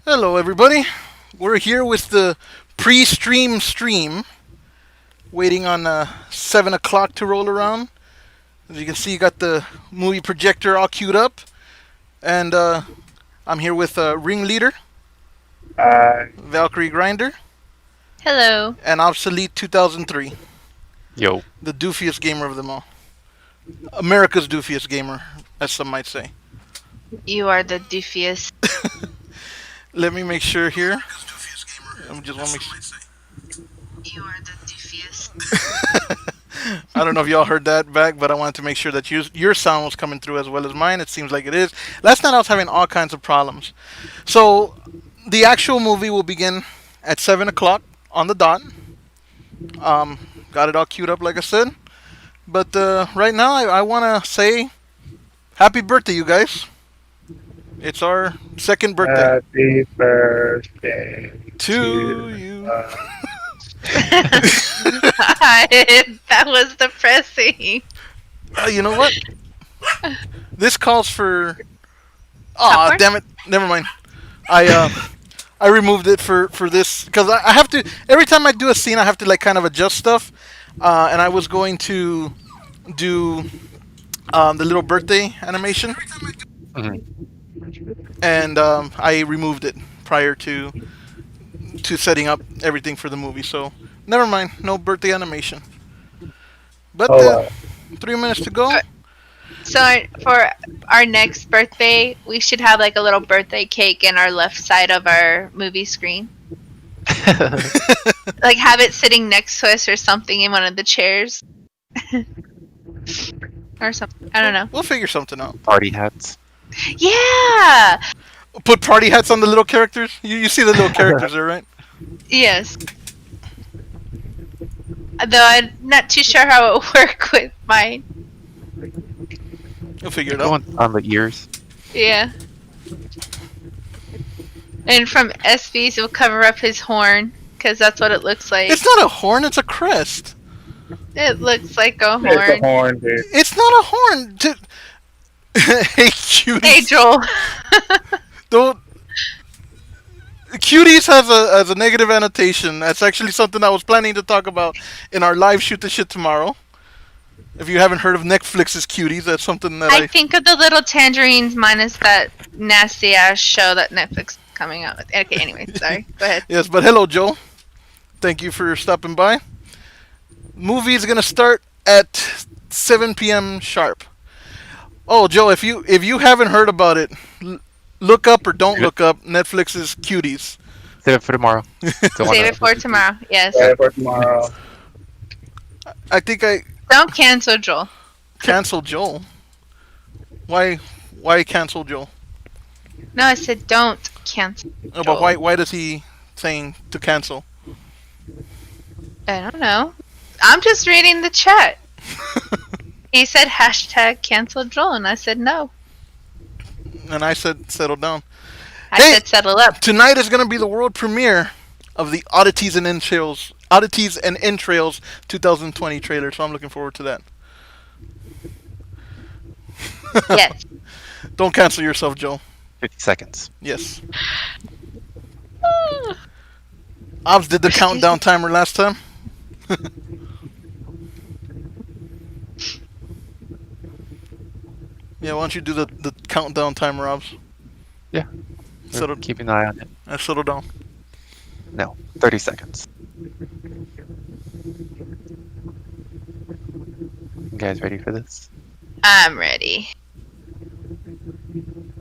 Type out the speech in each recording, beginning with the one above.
Hello, everybody. We're here with the pre-stream stream, waiting on 7 o'clock to roll around. As you can see, you got the movie projector all queued up. And I'm here with Ringleader, Uh, Valkyrie Grinder, Hello. and Obsolete 2003, Yo. the doofiest gamer of them all. America's doofiest gamer, as some might say. You are the doofiest. Let me make sure here. I just want to make sure. You are the doofiest. I don't know if y'all heard that back, but I wanted to make sure that your sound was coming through as well as mine. It seems like it is. Last night I was having all kinds of problems. So the actual movie will begin at 7 o'clock on the dot. Got it all queued up, like I said. But right now I want to say happy birthday, you guys. It's our second birthday. Happy birthday To you. That was depressing. You know what? This calls for. Aw, Popcorn? damn it! Never mind. I removed it for this because I have to every time I do a scene I have to like kind of adjust stuff, and I was going to do the little birthday animation, and I removed it prior to setting up everything for the movie. So never mind, no birthday animation. But Oh, wow. 3 minutes to go. So for our next birthday, we should have like a little birthday cake in our left side of our movie screen. Like have it sitting next to us or something in one of the chairs. Or something. I don't know. We'll figure something out. Party hats. Yeah. Put party hats on the little characters. You see the little characters there, right? Yes. Though I'm not too sure how it would work with mine. You'll figure it Go out. on the ears. Yeah. And from SB's, it'll cover up his horn, because that's what it looks like. It's not a horn, it's a crest. It looks like a It's a horn. horn, dude. It's not a horn. Hey, cuties. Hey, Joel. Don't. Cuties has a negative annotation. That's actually something I was planning to talk about in our live shoot the shit tomorrow. If you haven't heard of Netflix's Cuties, that's something that I think of the little tangerines minus that nasty ass show that Netflix is coming out with. Okay, anyway, sorry. Go ahead. Yes, but hello, Joe. Thank you for stopping by. Movie is gonna start at 7 p.m. sharp. Oh, Joe, if you haven't heard about it, look up or don't look up Netflix's Cuties. Save it for tomorrow. Save it for tomorrow. Yes. Yeah, for tomorrow. I think I Don't cancel Joel. canceled Joel. Why cancel Joel? No, I said don't cancel. Oh, Joel. but why does he saying to cancel? I don't know. I'm just reading the chat. He said hashtag cancel Joel, and I said no. And I said settle down. I Hey! said settle up. Tonight is going to be the world premiere of the Oddities and Entrails 2020 trailer, so I'm looking forward to that. Yes. Don't cancel yourself, Joe. 50 seconds. Yes. Obs did the countdown timer last time. Yeah, why don't you do the countdown timer, Obs? Yeah. Settle, Keep an eye on it. settle down. No. 30 seconds. You guys ready for this? I'm ready.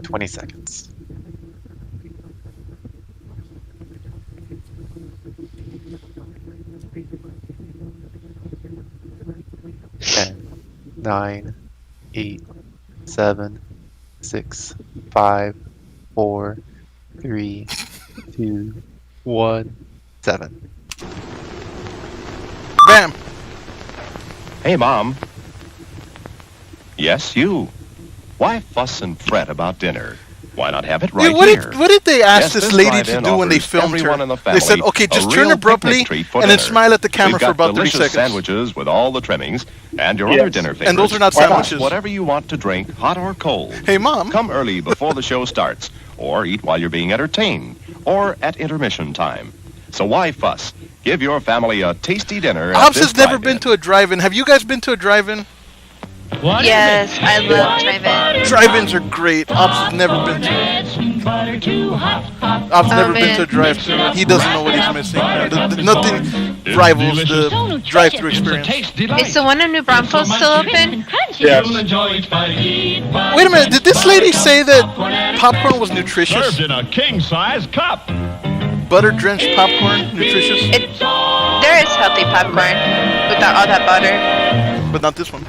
20 seconds. Ten, 9, 8, 7, 6, 5, 4, 3, 2, 1, 7. Bam! Hey, Mom. Yes, you. Why fuss and fret about dinner? Why not have it right Dude, what here? did they ask Yes, this this lady drive-in to do when they offers filmed everyone in her? the They said, family okay, a just real turn abruptly picnic treat for and then dinner. smile at the camera We've for got about 30 delicious seconds. sandwiches with all the trimmings and your Yes. other dinner favorites. And those are not Plus, sandwiches. whatever you want to drink, hot or cold. Hey, Mom. Come early before the show starts, or eat while you're being entertained, or at intermission time. So why fuss? Give your family a tasty dinner at Hobbs this has never drive-in. been to a drive-in. Have you guys been to a drive-in? Yes, I love drive-in. Drive-ins are great. Hobbs has never been to. Hobbs never been to a drive-thru. He doesn't know what he's missing. Man. Nothing rivals the drive-thru experience. Is the one in New Braunfels still open? Yes. Wait a minute. Did this lady say that popcorn was nutritious? Served in a king-size cup. Butter-drenched popcorn, nutritious, There is healthy popcorn without all that butter. but not this one.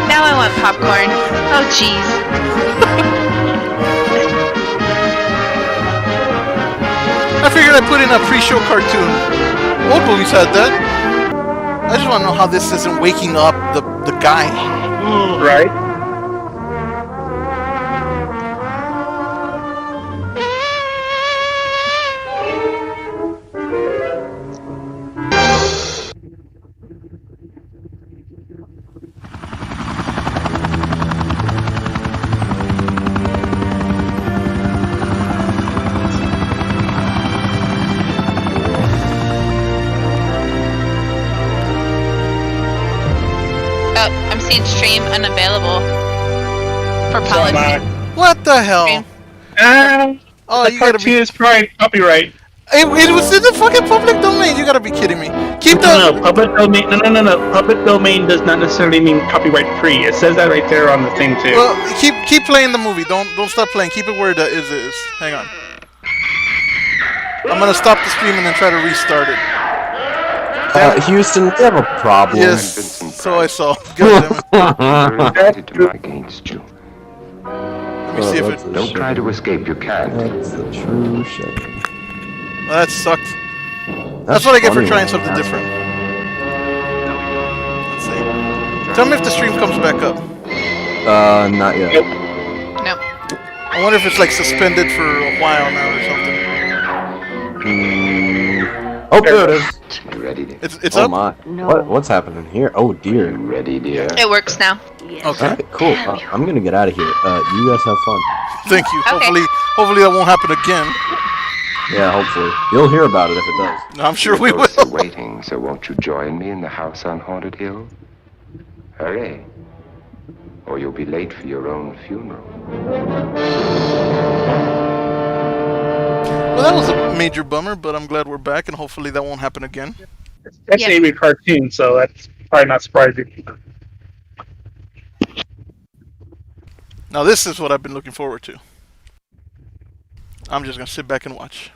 Now I want popcorn. Oh, jeez. I figured I'd put in a pre-show cartoon. Old movies had that. I just want to know how this isn't waking up the guy. Right? Oh, I'm seeing stream unavailable for So am policy. What the hell? Stream. Oh, The you gotta cartoon be. is probably copyright. It was in the fucking public domain. You gotta be kidding me. Keep No, the. public domain. No. Public domain does not necessarily mean copyright free. It says that right there on the thing too. Well, keep playing the movie. Don't stop playing. Keep it where it is. Hang on. I'm gonna stop the stream and then try to restart it. Houston, we have a problem. Yes. So I saw. God damn it. United to my against you. Let me see if it. Don't try to escape, you can't. That's the true shame. Well, that sucked. That's what I get for funny, trying man. something different. Let's see. Tell me if the stream comes back up. Not yet. Nope. I wonder if it's like suspended for a while now or something. Oh, there it is. You ready, dear? It's Oh up. my. What's happening here? Oh dear. You ready, dear? It works now. Okay. Alright, cool. I'm gonna get out of here. You guys have fun. Thank you. Okay. Hopefully that won't happen again. Yeah, hopefully. You'll hear about it if it does. I'm sure we Folks are will. waiting, so won't you join me in the house on Haunted Hill? Hurry, or you'll be late for your own funeral. Well, that was a major bummer, but I'm glad we're back, and hopefully that won't happen again. That's Yeah. a cartoon, so that's probably not surprising. Now this is what I've been looking forward to. I'm just gonna sit back and watch.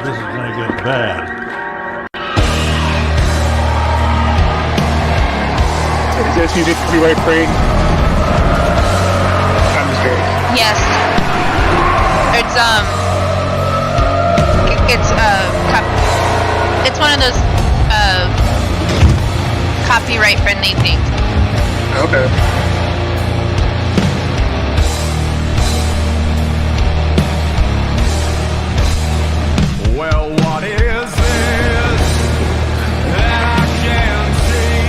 This is gonna get bad. Is this music copyright free? I'm just curious. Yes. It's one of those copyright friendly things. Okay. Well, what is this that I can't see?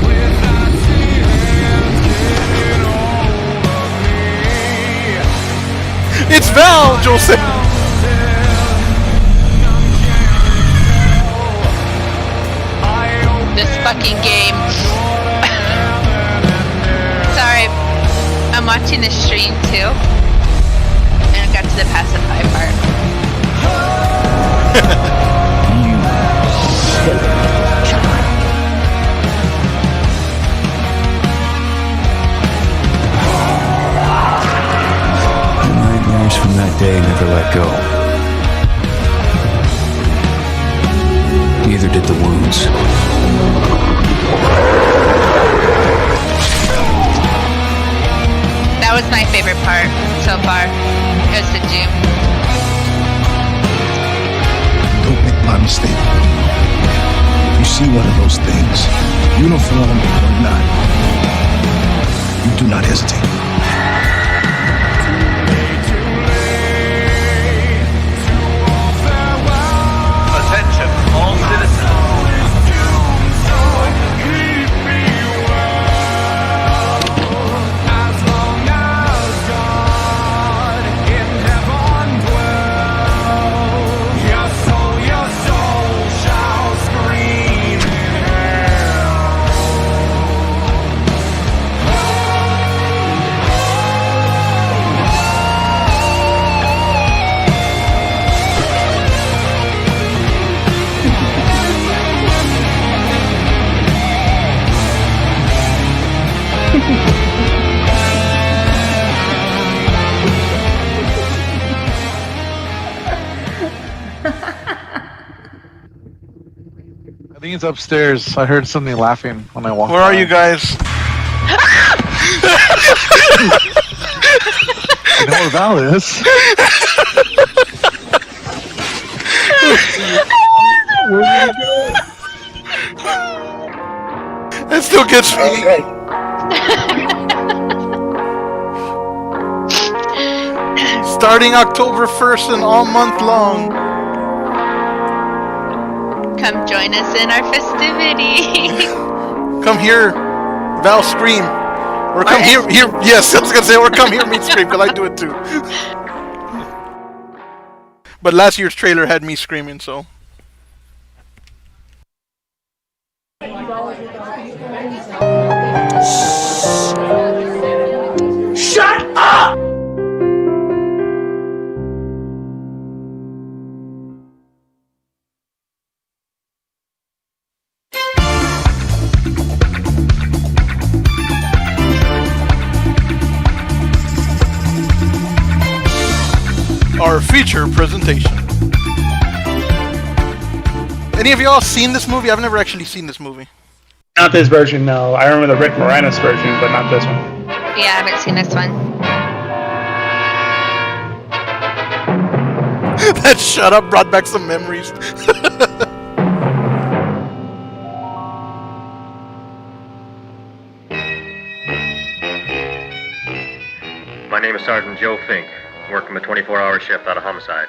Without tears getting over me. It's Val, Joseph. This fucking game. Sorry, I'm watching the stream too, and I got to the pacify part. Nightmares from that day never let go. Neither did the wounds. That was my favorite part so far. It was the Doom. my mistake. If you see one of those things, uniform or not, you do not hesitate. Attention, all citizens. I think it's upstairs. I heard something laughing when I walked. Where are you guys? I know where Val is. It still gets me. Starting October 1st and all month long. Come join us in our festivity. Come here, Val, scream. Or come here, yes, I was gonna say, or come here, me scream, because I do it too. But last year's trailer had me screaming, so. Shut up! Our feature presentation. Any of y'all seen this movie? I've never actually seen this movie. Not this version, no. I remember the Rick Moranis version, but not this one. Yeah, I haven't seen this one. That shut up brought back some memories. My name is Sergeant Joe Fink, working the 24-hour shift out of homicide.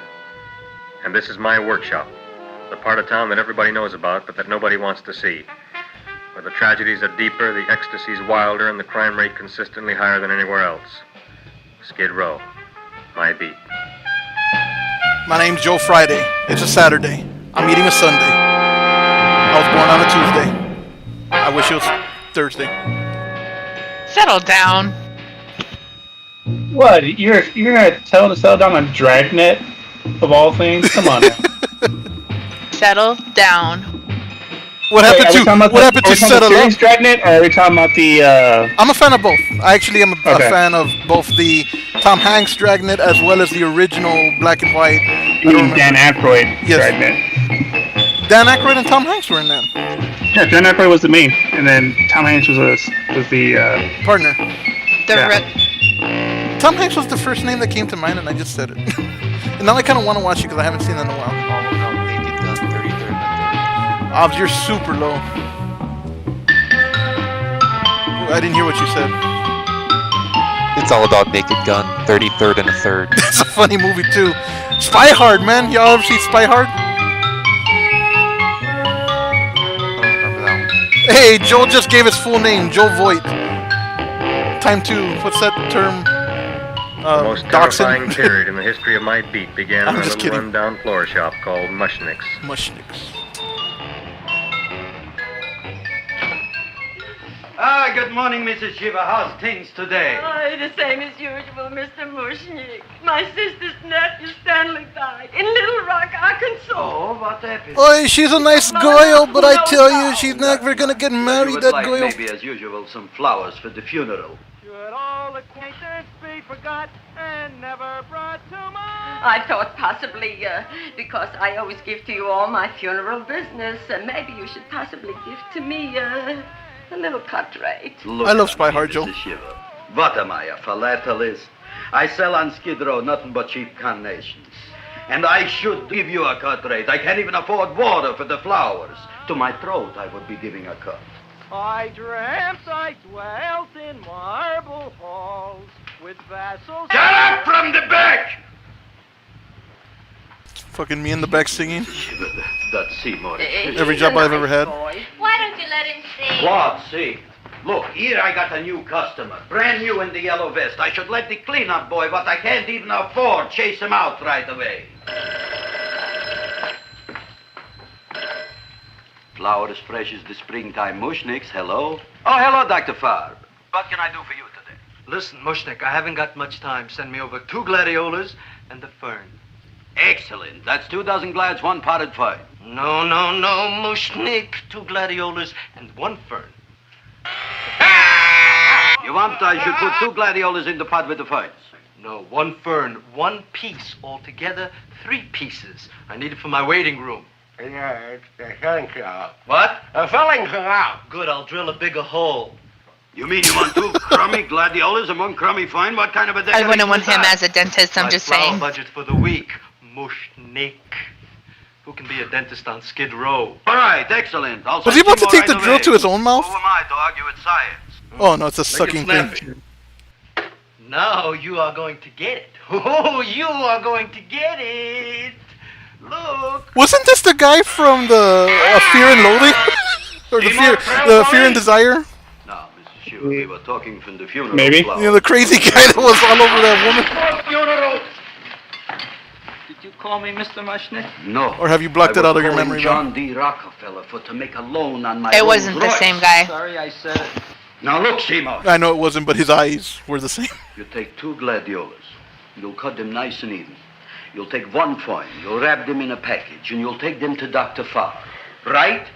And this is my workshop, the part of town that everybody knows about but that nobody wants to see. Where the tragedies are deeper, the ecstasy's wilder, and the crime rate consistently higher than anywhere else. Skid Row, my beat. My name's Joe Friday. It's a Saturday. I'm eating a Sunday. I was born on a Tuesday. I wish it was Thursday. Settle down. What? You're gonna tell him to settle down on Dragnet, of all things? Come on now. Settle down. What happened to settle up? Dragnet, or are we talking about the? I'm a fan of both. I actually am a fan of both the Tom Hanks Dragnet as well as the original black and white. Dan Aykroyd Dragnet. Dan Aykroyd and Tom Hanks were in that. Yeah, Dan Aykroyd was the main, and then Tom Hanks was the partner. The Tom Hanks was the first name that came to mind, and I just said it. And now I kind of want to watch it because I haven't seen it in a while. Naked Gun, 33rd. Obs, you're super low. I didn't hear what you said. It's all about Naked Gun, 33rd and a third. It's a funny movie too. Spy Hard, man. Y'all ever see Spy Hard? I don't remember that one. Hey, Joel just gave his full name, Joe Voight. Time to, what's that term? The most terrifying period in the history of my beat began in a little rundown floor shop called Mushnick's. Mushnick's. Good morning, Mrs. Shiva. How's things today? The same as usual, Mr. Mushnick. My sister's nephew, Stanley, died in Little Rock, Arkansas. Oh, what happened? Oi, she's a nice girl, but I tell you, she's never gonna get married, You that would like girl. maybe, as usual, some flowers for the funeral. Should all acquaintance be forgot and never brought to mind? I thought possibly, because I always give to you all my funeral business, maybe you should possibly give to me, a little cut rate. I love Spy Hard, Joe. What am I, a philatelist? I sell on Skid Row nothing but cheap carnations. And I should give you a cut rate. I can't even afford water for the flowers. To my throat, I would be giving a cut. I dreamt I dwelt in marble halls with vassals. Shut up from the back! Fucking me in the back singing. That's Seymour. Every job I've ever had. Why don't you let him sing? Claude, see. Look, here I got a new customer. Brand new in the yellow vest. I should let the cleanup boy, but I can't even afford, chase him out right away. Flowers fresh as the springtime mushnicks. Hello? Oh, hello, Dr. Farb. What can I do for you today? Listen, Mushnik, I haven't got much time. Send me over 2 gladiolas and the fern. Excellent. That's 2 dozen glads, 1 potted fern. No, Mushnik. 2 gladiolas and 1 fern. You want I should put 2 gladiolas in the pot with the ferns? No, 1 fern, 1 piece. Altogether, 3 pieces. I need it for my waiting room. What? Good, I'll drill a bigger hole. You mean you want 2 crummy gladiolas and 1 crummy fern? What kind of a I decoration wouldn't want is him that? as a dentist, I'm My just flower saying. budget for the week. Mushnik. Who can be a dentist on Skid Row? All right, excellent. I'll Was send he about to Seymour take the right drill away. to his own mouth? Who am I to argue with science? Oh no, it's a Make it sucking snappy. thing. Now you are going to get it. Oh, you are going to get it. Look. Wasn't this the guy from the Fear and Loathing? Or the Fear and Desire? No, Mrs. Sure, we were talking from the funeral. Maybe. flower. You know, the crazy guy that was all over that woman? Funeral. Did you call me Mr. Mushnik? No. Or have you blocked I it was out of your calling memory, John D. Rockefeller to make a loan on my It wasn't the Rolls-Royce. same guy. Sorry I said it. Now look, Seymour. I know it wasn't, but his eyes were the same. You take 2 gladiolas. You'll cut them nice and even. You'll take 1 fern. You'll wrap them in a package, and you'll take them to Dr. Farr. Right?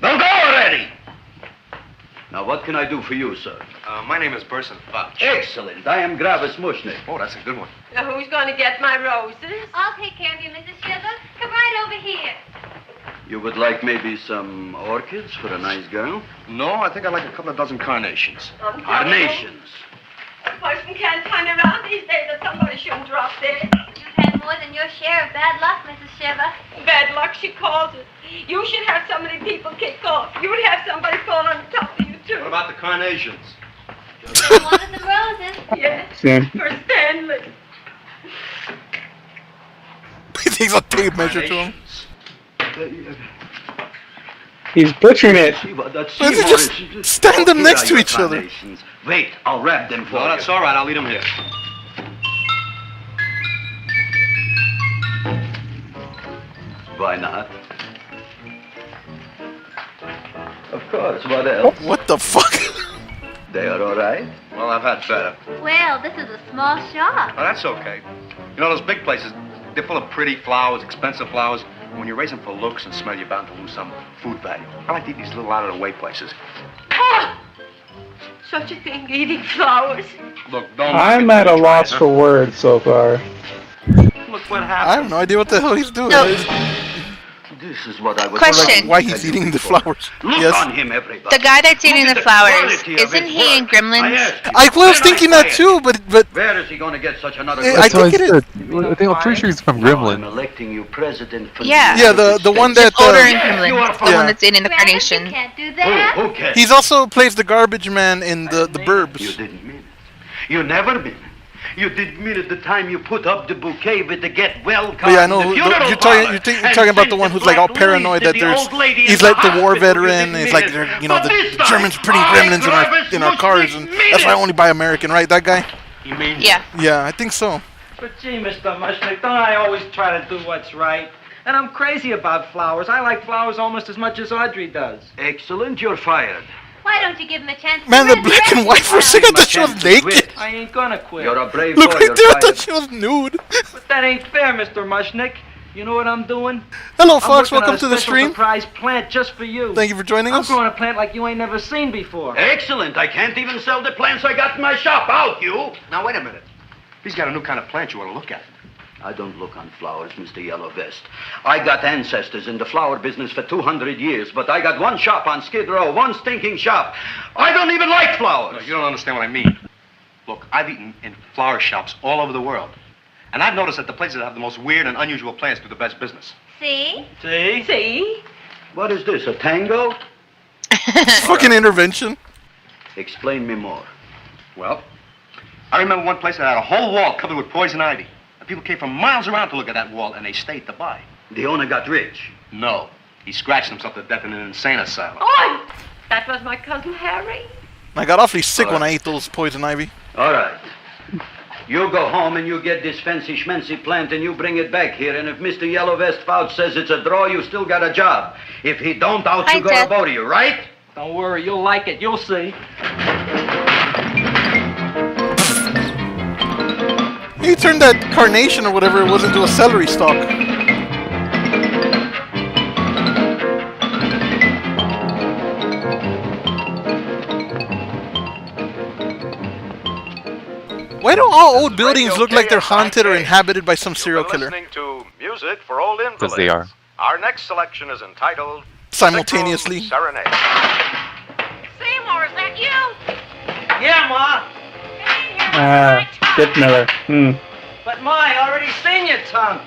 Now go already! Now, what can I do for you, sir? My name is Burson Fudge. Excellent. I am Gravis Mushnik. Oh, that's a good one. Now, who's going to get my roses? I'll take care of you, Mrs. Shiver. Come right over here. You would like maybe some orchids for a nice girl? No, I think I'd like a couple of dozen carnations. Carnations. A person can't turn around these days that somebody shouldn't drop dead. You've had more than your share of bad luck, Mrs. Shiver. Bad luck, she calls it. You should have so many people kick off. You'd have somebody fall on top of you, too. What about the carnations? You wanted the roses. Yes, Yeah. for Stanley. He takes a tape measure to him. He's butchering it. Why don't you just stand them next to each other? Wait, I'll wrap them for No, you. that's all right. I'll leave them here. Why not? Of course, what else? What the fuck? They are all right? Well, I've had better. Well, this is a small shop. Oh, that's okay. You know, those big places, they're full of pretty flowers, expensive flowers. And when you raise them for looks and smell, you're bound to lose some food value. I like to eat these little out-of-the-way places. Oh! Such a thing, eating flowers. Look, don't... I'm at a loss for words so far. Look what I happened. have no idea what the hell he's doing. No. This is what I was Question. Why he's eating the flowers. Look Yes. on him, everybody. The guy that's eating Look the at flowers, quality of isn't his he in work. Gremlins? ask you, I was when thinking I that too, but Where is he going to get such another I think it is. I think I'm pretty sure he's from I'm Gremlin. electing you president for Yeah. Yeah, the one that Older in Yes, you Gremlins. are The fine. one that's eating the Rabbit, you carnation. can't do that. Who cares? he's also plays the garbage man in the You Burbs. didn't mean it. You never mean it. You didn't mean it the time you put up the bouquet with the get well card. But yeah, I know in the who, funeral you're parlor. talking And about the sent one who's like all black paranoid lilies that to the there's old lady in he's the like the war hospital. veteran. You And it's didn't like mean they're, it. you know, But the this time, Germans putting I, gremlins Gravis in our cars, and Mushnik, that's why I mean only buy American, right? That guy? You mean? Yeah. Yeah, I think so. But gee, Mr. Mushnik, don't I always try to do what's right? And I'm crazy about flowers. I like flowers almost as much as Audrey does. Excellent, you're fired. Why don't you give him a chance to Man, the resurrect black and white his for a second, I thought she was naked. I ain't gonna quit. You're a brave Look boy. right You're there, I fired. thought she was nude. But that ain't fair, Mr. Mushnik. You know what I'm doing? Hello, I'm Fox. working on Welcome a to the special stream. surprise plant just for you. Thank you for joining I'm us. growing a plant like you ain't never seen before. Excellent. I can't even sell the plants I got in my shop. Out, you. Now, wait a minute. He's got a new kind of plant you ought to look at. I don't look on flowers, Mr. Yellow Vest. I got ancestors in the flower business for 200 years, but I got one shop on Skid Row, one stinking shop. I don't even like flowers. No, you don't understand what I mean. Look, I've eaten in flower shops all over the world. And I've noticed that the places that have the most weird and unusual plans do the best business. See? See? See? What is this, a tango? Fucking intervention. Explain me more. Well, I remember one place that had a whole wall covered with poison ivy. And people came from miles around to look at that wall, and they stayed to buy. The owner got rich. No. He scratched himself to death in an insane asylum. Oh! That was my cousin Harry. I got awfully sick when I ate those poison ivy. All right. You go home and you get this fancy schmancy plant and you bring it back here. And if Mr. Yellow Vest Fouch says it's a draw, you still got a job. If he don't, out you go to both of you, right? Don't worry, you'll like it. You'll see. He turned that carnation or whatever it was into a celery stalk. Why do all old buildings look like they're haunted or inhabited by some serial killer? Listening to music for old invalids. Because they are. Our next selection is entitled Simultaneously. Sick Room Serenade. Seymour, is that you? Yeah, Ma. Dick Miller. But Ma, I already seen your tongue.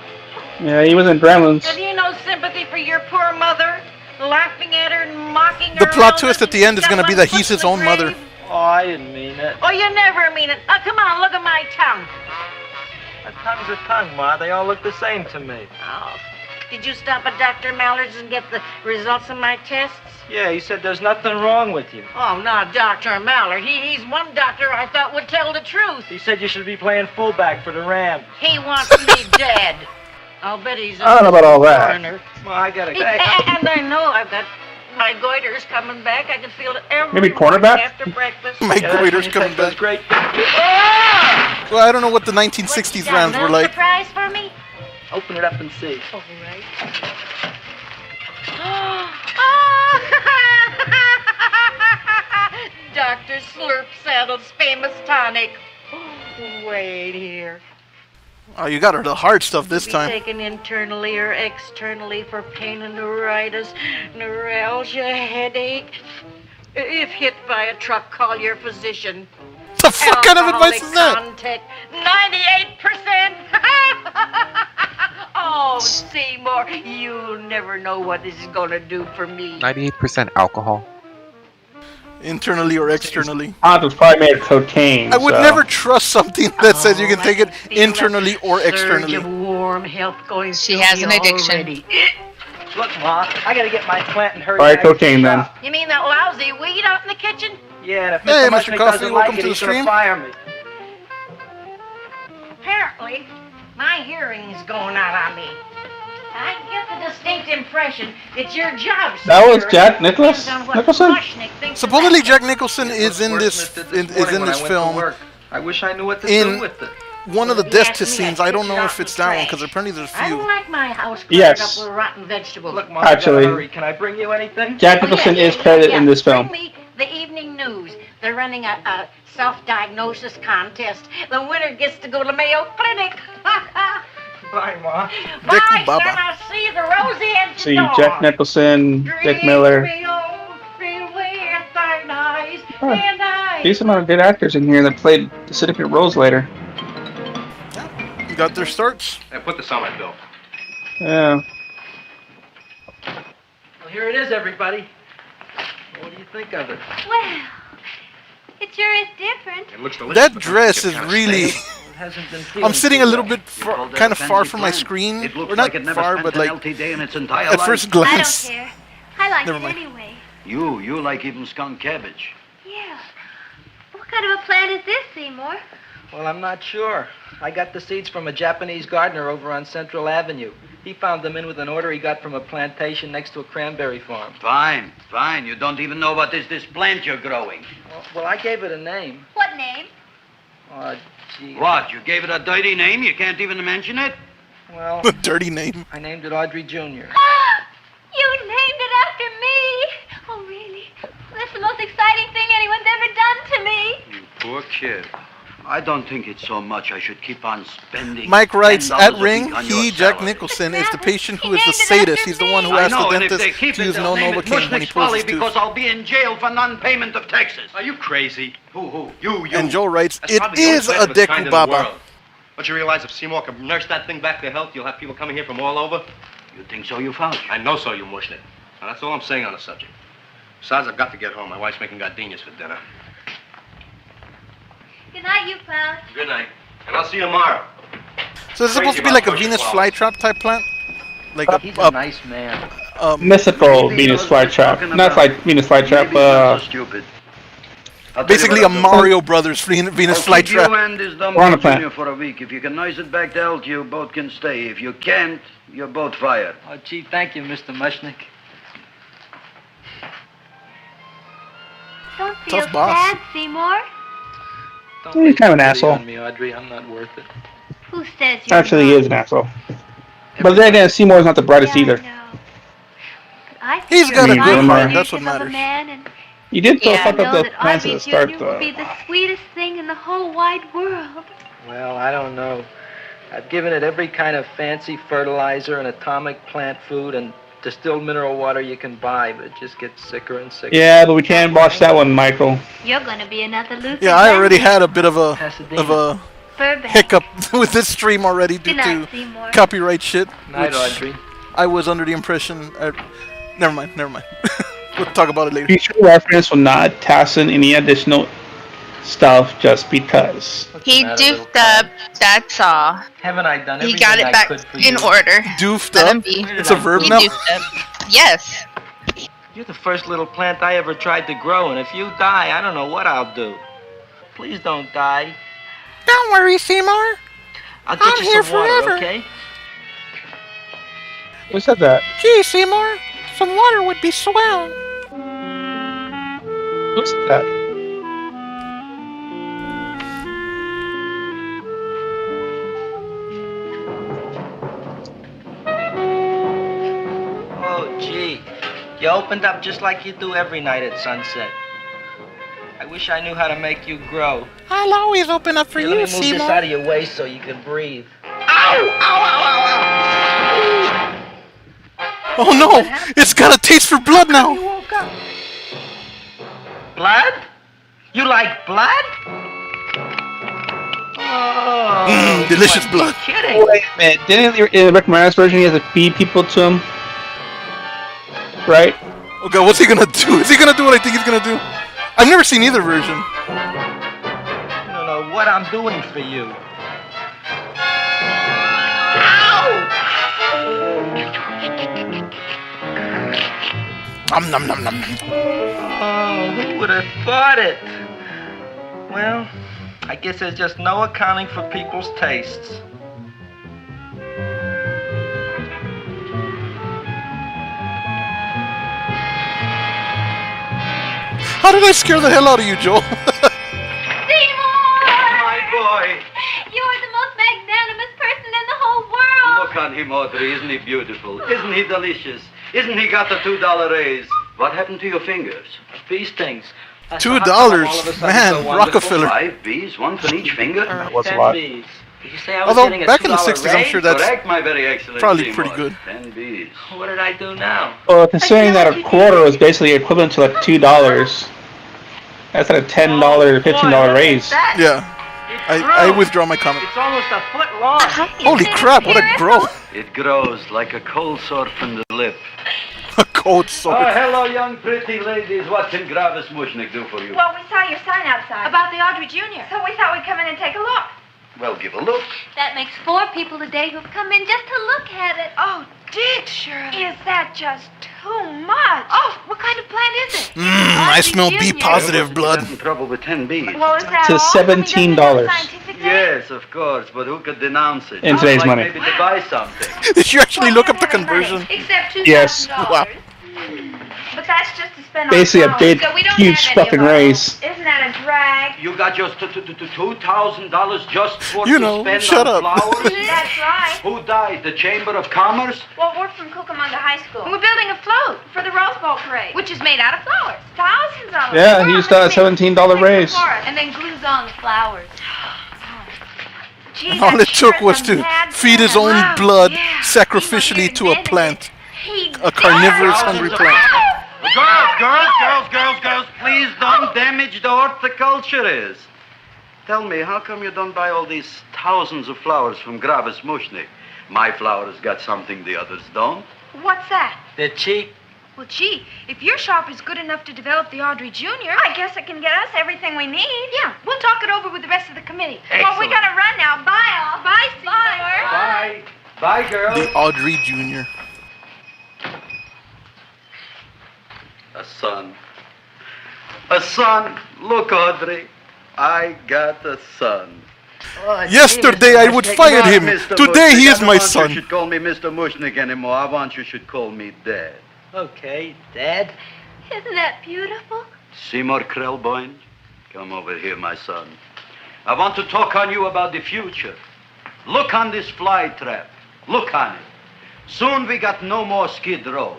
Yeah, he was in Gremlins. Have you no sympathy for your poor mother? Laughing at her and mocking her. The plot twist at the end is going to be that he's his own mother. Oh, I didn't mean it. Oh, you never mean it. Oh, come on, look at my tongue. A tongue's a tongue, Ma. They all look the same to me. Oh, did you stop at Dr. Mallard's and get the results of my tests? Yeah, he said there's nothing wrong with you. Oh, not Dr. Mallard. He's one doctor I thought would tell the truth. He said you should be playing fullback for the Rams. He wants me dead. I'll bet he's I don't know about all that. foreigner. Ma, I gotta go. And I know I've got my goiter's coming back. I can feel it every Maybe morning cornerback? after breakfast. My goiter's coming back. Great. Well, I don't know what the 1960s Rams were like. Surprise for me? Open it up and see. All right. Dr. Slurp Saddle's famous tonic. Wait here. Oh, you got her the hard stuff this Be time. taken internally or externally for pain and neuritis, neuralgia, headache. If hit by a truck, call your physician. The fuck kind of advice is that? Contact 98%. Oh, Seymour, you never know what this is going to do for me. 98% alcohol. Internally or externally. Hans was probably made of cocaine. I would so. never trust something that says you can take it internally or Surge externally. of warm health going She through has me an addiction. already. Look, Ma, I gotta get my plant and hurry. Probably back to cocaine the then. shop. You mean that lousy weed out in the kitchen? Yeah, and if Hey, Mr. Mr. Mushnick Coffee, doesn't welcome like it, to the he's gonna stream. fire me. Apparently, my hearing is going out on me. I get the distinct impression it's your job. That was sir. Jack Nicholas? Depends on what Nicholson? Mushnick thinks Supposedly of Jack Nicholson is in this film. I wish I knew what to In do with it. one of the He death asked test me scenes. to I don't fish know out if it's the that one trash. because apparently there's a I don't few. like my house cluttered Yes. up with rotten vegetables. Look, Ma, Actually- I gotta hurry. Can I bring you anything? Jack Nicholson is credited in this film. Bring me the evening news. They're running a self-diagnosis contest. The winner gets to go to Mayo Clinic. Bye, Ma. Bye, Dick son. Baba. I'll see you the rosy edge of See, dawn. Jack Nicholson, Dick Miller. Oh, Decent amount of good actors in here that played significant roles later. You got their starts. Hey, put this on my bill. Yeah. Well, here it is, everybody. What do you think of it? Well, it sure is different. It looks delicious. That but dress it's is kinda really. stale. It hasn't been feeling I'm sitting a too little well. bit kind of far from my screen. It looks Or not like it never far, spent but an like LT day in its entire at life. first I don't glance. care. I like Never it mind. anyway. You like even skunk cabbage. Yeah. What kind of a plant is this, Seymour? Well, I'm not sure. I got the seeds from a Japanese gardener over on Central Avenue. He found them in with an order he got from a plantation next to a cranberry farm. Fine, fine. You don't even know what is this plant you're growing. Well, I gave it a name. What name? Oh, gee. What? You gave it a dirty name? You can't even mention it? Well, A dirty name. I named it Audrey Jr. You named it after me. Oh, really? That's the most exciting thing anyone's ever done to me. You poor kid. I don't think it's so much I should keep on spending. Mike writes $10 at a week Ring. on He, your Jack salary. Nicholson, is the patient who He is the named it sadist. after He's the me. one who I asked know, the and if they dentist keep to it, use they'll no name it Novocaine when he Mushnick's pulls Folly his tooth. because I'll be in jail for non-payment of taxes. Are you crazy? Who? You. And Joe writes, That's it probably the only is plant a of its kind in the Dekubaba. world. Don't you realize if Seymour can nurse that thing back to health, you'll have people coming here from all over? You think so, you Fauci? I know so, you mushnik. Now, that's all I'm saying on the subject. Besides, I've got to get home. My wife's making gardenias for dinner. Good night, you Fauci. Good night. And I'll see you tomorrow. So it's supposed to be like a Venus flytrap type plant? Like He's a nice man. Mythical Venus flytrap. Not like Venus flytrap, Stupid. basically a Mario Brothers Venus I'll keep you flytrap. and this dumb We're on a Junior plan. for a week. If you can noise it back to health, you both can stay. If you can't, you're both fired. Oh, gee, thank you, Mr. Mushnick. Don't feel Tough boss. sad, Seymour. Don't He's make kind of an it asshole. on me, Audrey. I'm not worth it. Who says you're Actually, he not? is an asshole. But then again, Seymour's not the brightest Yeah, I either. know. I He's think got you're a good fine heart, for that's what of a matters. man, and You did so Yeah, fuck up know the that plans Audrey at the start, Jr. will be though. the sweetest thing in the whole wide world. Well, I don't know. I've given it every kind of fancy fertilizer and atomic plant food and distilled mineral water you can buy, but it just gets sicker and sicker. Yeah, but we can't watch that one, Michael. You're gonna be another Luther. Yeah, I already had a bit of a Burbank. hiccup with this stream already due Good night, to Seymour. copyright shit. Night, which Audrey. I was under the impression. Never mind. We'll talk about it later. Future reference will not toss in any additional stuff just because. He doofed up. That's all. Haven't I done He everything got it I back could for in you? order. Doofed Let up? him be. It's a verb He now? doofed up. Yes. You're the first little plant I ever tried to grow, and if you die, I don't know what I'll do. Please don't die. Don't worry, Seymour. I'll get I'm you here some water, forever. okay? Who said that? Gee, Seymour, some water would be swell. Who said that? Oh, gee. You opened up just like you do every night at sunset. I wish I knew how to make you grow. I'll always open up for Here, you, let me move this Seymour. out of your way so you can breathe. Oh no! It's got a taste for blood now. Blood? You like blood? Oh, Delicious blood. kidding. Wait a minute. Didn't in the Rick Moranis version he has to feed people to him? Right? Oh god, what's he gonna do? Is he gonna do what I think he's gonna do? I've never seen either version. You don't know what I'm doing for you. Nom nom nom nom. Oh, who would have thought it? Well, I guess there's just no accounting for people's tastes. How did I scare the hell out of you, Joel? Seymour! My boy! You're the most magnanimous person in the whole world! Look on him, Audrey. Isn't he beautiful? Isn't he delicious? Isn't he got the $2 raise? What happened to your fingers? These things. $2, man, Rockefeller. 5 bees, one for each finger? That was a 10 lot. bees. Did you say I was Although getting a back in the $2 '60s, I'm raise? sure that's Correct, my very excellent probably Seymour. pretty good. 10 bees. What did I do now? Well, considering that a quarter was basically equivalent to like $2, that's like a $10, $15 raise. Yeah, I withdraw my comment. It's almost a foot long. Holy crap, what a growth! It grows like a cold sore from the lip. A cold sore. Oh, hello, young pretty ladies. What can Gravis Mushnick do for you? Well, we saw your sign outside. About the Audrey Jr. So we thought we'd come in and take a look. Well, give a look. That makes 4 people today who've come in just to look at it. Oh, Dick, Shirley. Is that just too much? Oh, what kind of plant is it? I smell B positive blood. Got in trouble with 10 bees. Well, is that To all? I mean, doesn't it have a $17. scientific name? Yes, of course, but who could denounce it? In today's Like money. Maybe to buy something. Did you actually look up the conversion? Except $2,000. Yes. Wow. But that's just to spend Basically on a big, flowers, so we don't huge have any fucking of our own. raise. Isn't that a drag? You got just $2,000 just for You to know, spend shut on up. flowers? That's right. Who died? The Chamber of Commerce? Well, we're from Cucamonga High School. And we're building a float for the Rose Bowl parade, which is made out of flowers. Thousands of them. Yeah, he just got a $17 raise. And then glues on the flowers. Gee, And all that it took sure was is to bad feed his plan. own Wow, blood yeah. sacrificially to a plant. He A carnivorous, hungry plant. Girls, please don't damage the horticulturist. Tell me, how come you don't buy all these thousands of flowers from Gravis Mushnik? My flowers got something the others don't. What's that? They're cheap. Well, gee, if your shop is good enough to develop the Audrey Jr., I guess it can get us everything we need. Yeah, we'll talk it over with the rest of the committee. Well, we gotta run now. Bye, all. Bye, Seymour. Bye. Bye, girl. The Audrey Jr. A son. A son. Look, Audrey. I got a son. Oh, Yesterday I would fire him. Mr. Today he Mushnik, is I my don't want son. You should call me Mr. Mushnik anymore. I want you should call me Dad. Okay, Dad. Isn't that beautiful? Seymour Krelboyne, come over here, my son. I want to talk on you about the future. Look on this fly trap. Look on it. Soon we got no more Skid Row.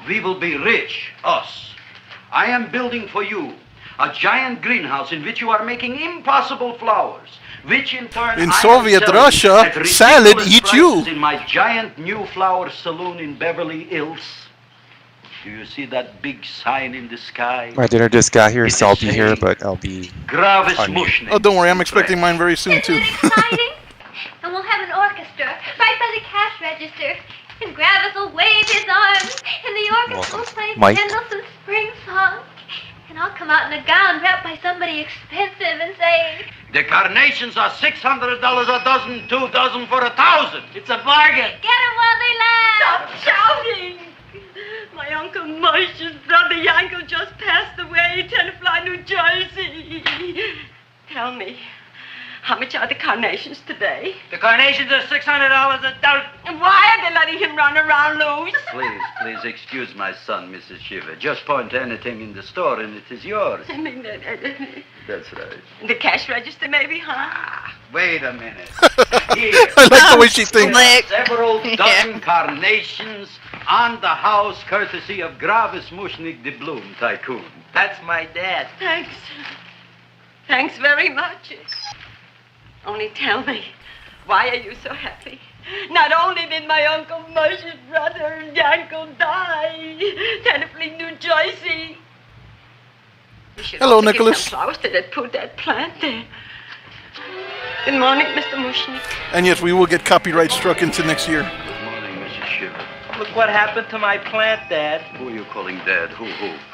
We will be rich, us. I am building for you a giant greenhouse in which you are making impossible flowers, which in turn In I am Soviet selling Russia, at ridiculous salad eats you. prices in my giant new flower saloon in Beverly Hills. Do you see that big sign in the sky? My dinner just got here, so I'll be here, saying, but I'll be Gravis on mute. Mushnik. Oh, don't worry, I'm expecting mine very soon too. Exciting. And we'll have an orchestra right by the cash register. And Gravis will wave his arms. And the orchestra will play Mike. Mendelssohn's Spring Song. And I'll come out in a gown wrapped by somebody expensive and say, The carnations are $600 a dozen, 2 dozen for 1,000. It's a bargain. get 'em while they last. Stop shouting! My Uncle Moshe's brother Yankel just passed away, Tenafly, New Jersey. Tell me, how much are the carnations today? The carnations are $600 a dozen. And why are they letting him run around loose? Please excuse my son, Mrs. Shiver. Just point to anything in the store and it is yours. I mean, That's right. the cash register maybe, huh? Wait a minute. I like the way she thinks. Several dozen carnations on the house, courtesy of Gravis Mushnik, the Bloom Tycoon. That's my dad. Thanks. Thanks very much. Only tell me, why are you so happy? Not only did my Uncle Moshe's brother Yankel die, Tenafly, New Jersey. We should Hello, also get Nicholas. some flowers to that put that plant there. Good morning, Mr. Mushnik. And yes, we will get copyright struck into next year. Good morning, Mrs. Shiver. Look what happened to my plant, Dad. Who are you calling Dad? Who?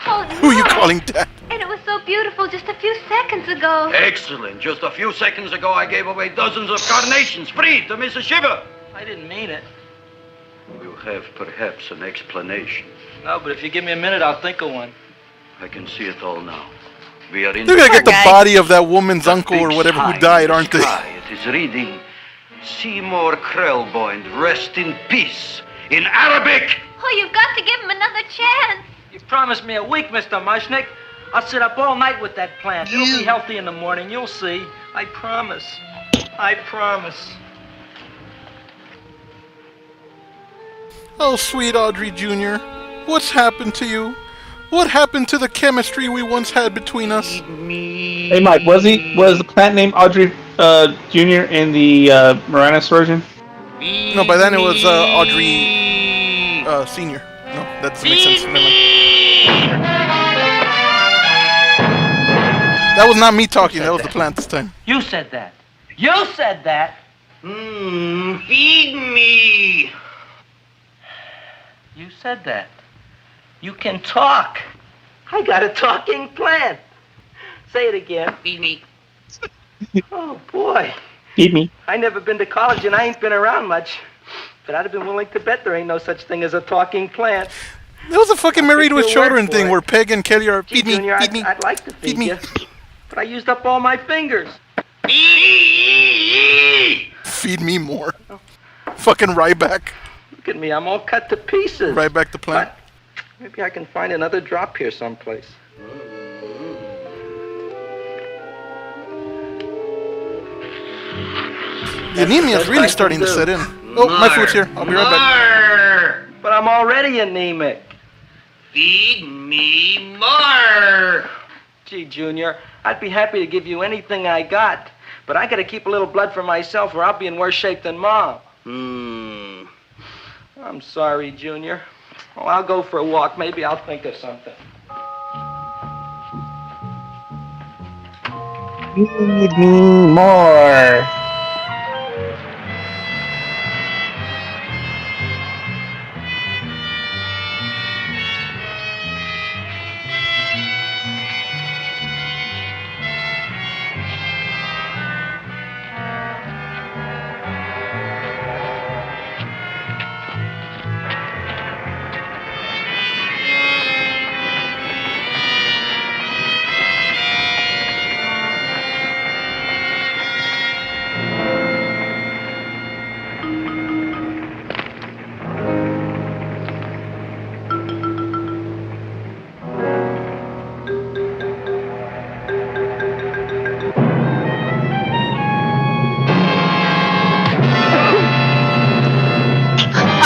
Oh, Who are you no. calling dad? And it was so beautiful just a few seconds ago. Excellent. Just a few seconds ago, I gave away dozens of carnations free to Mrs. Shiver. I didn't mean it. You have perhaps an explanation. No, but if you give me a minute, I'll think of one. I can see it all now. We are in They're gonna get the guy. body of that woman's uncle or whatever who died, aren't they? It is reading, Seymour Krelboyne, rest in peace, in Arabic. Oh, you've got to give him another chance. You promised me a week, Mr. Mushnik. I'll sit up all night with that plant. It'll be healthy in the morning. You'll see. I promise. I promise. Oh, sweet Audrey Jr., what's happened to you? What happened to the chemistry we once had between us? Hey, Mike, was the plant named Audrey Jr. in the Moranis version? No, by then it was Audrey Senior. No, that doesn't make sense. Never mind. That was not me talking. That was the plant this time. You said that. You said that. Feed me. You said that. You can talk. I got a talking plant. Say it again. Feed me. Oh, boy. Feed me. I never been to college and I ain't been around much. But I'd have been willing to bet there ain't no such thing as a talking plant. That was a fucking Married with Take your word Children for thing it. where Peg and Kelly are feed me, Junior, feed me. I'd like to feed me. you. But I used up all my fingers. Feed me more. Fucking Ryback. Look at me, I'm all cut to pieces. Ryback the plant. Maybe I can find another drop here someplace. The anemia is really starting to set in. Oh, my food's here. I'll be right back. But I'm already anemic. Feed me more. Gee, Junior, I'd be happy to give you anything I got. But I gotta keep a little blood for myself or I'll be in worse shape than Mom. I'm sorry, Junior. Well, I'll go for a walk. Maybe I'll think of something. Feed me more.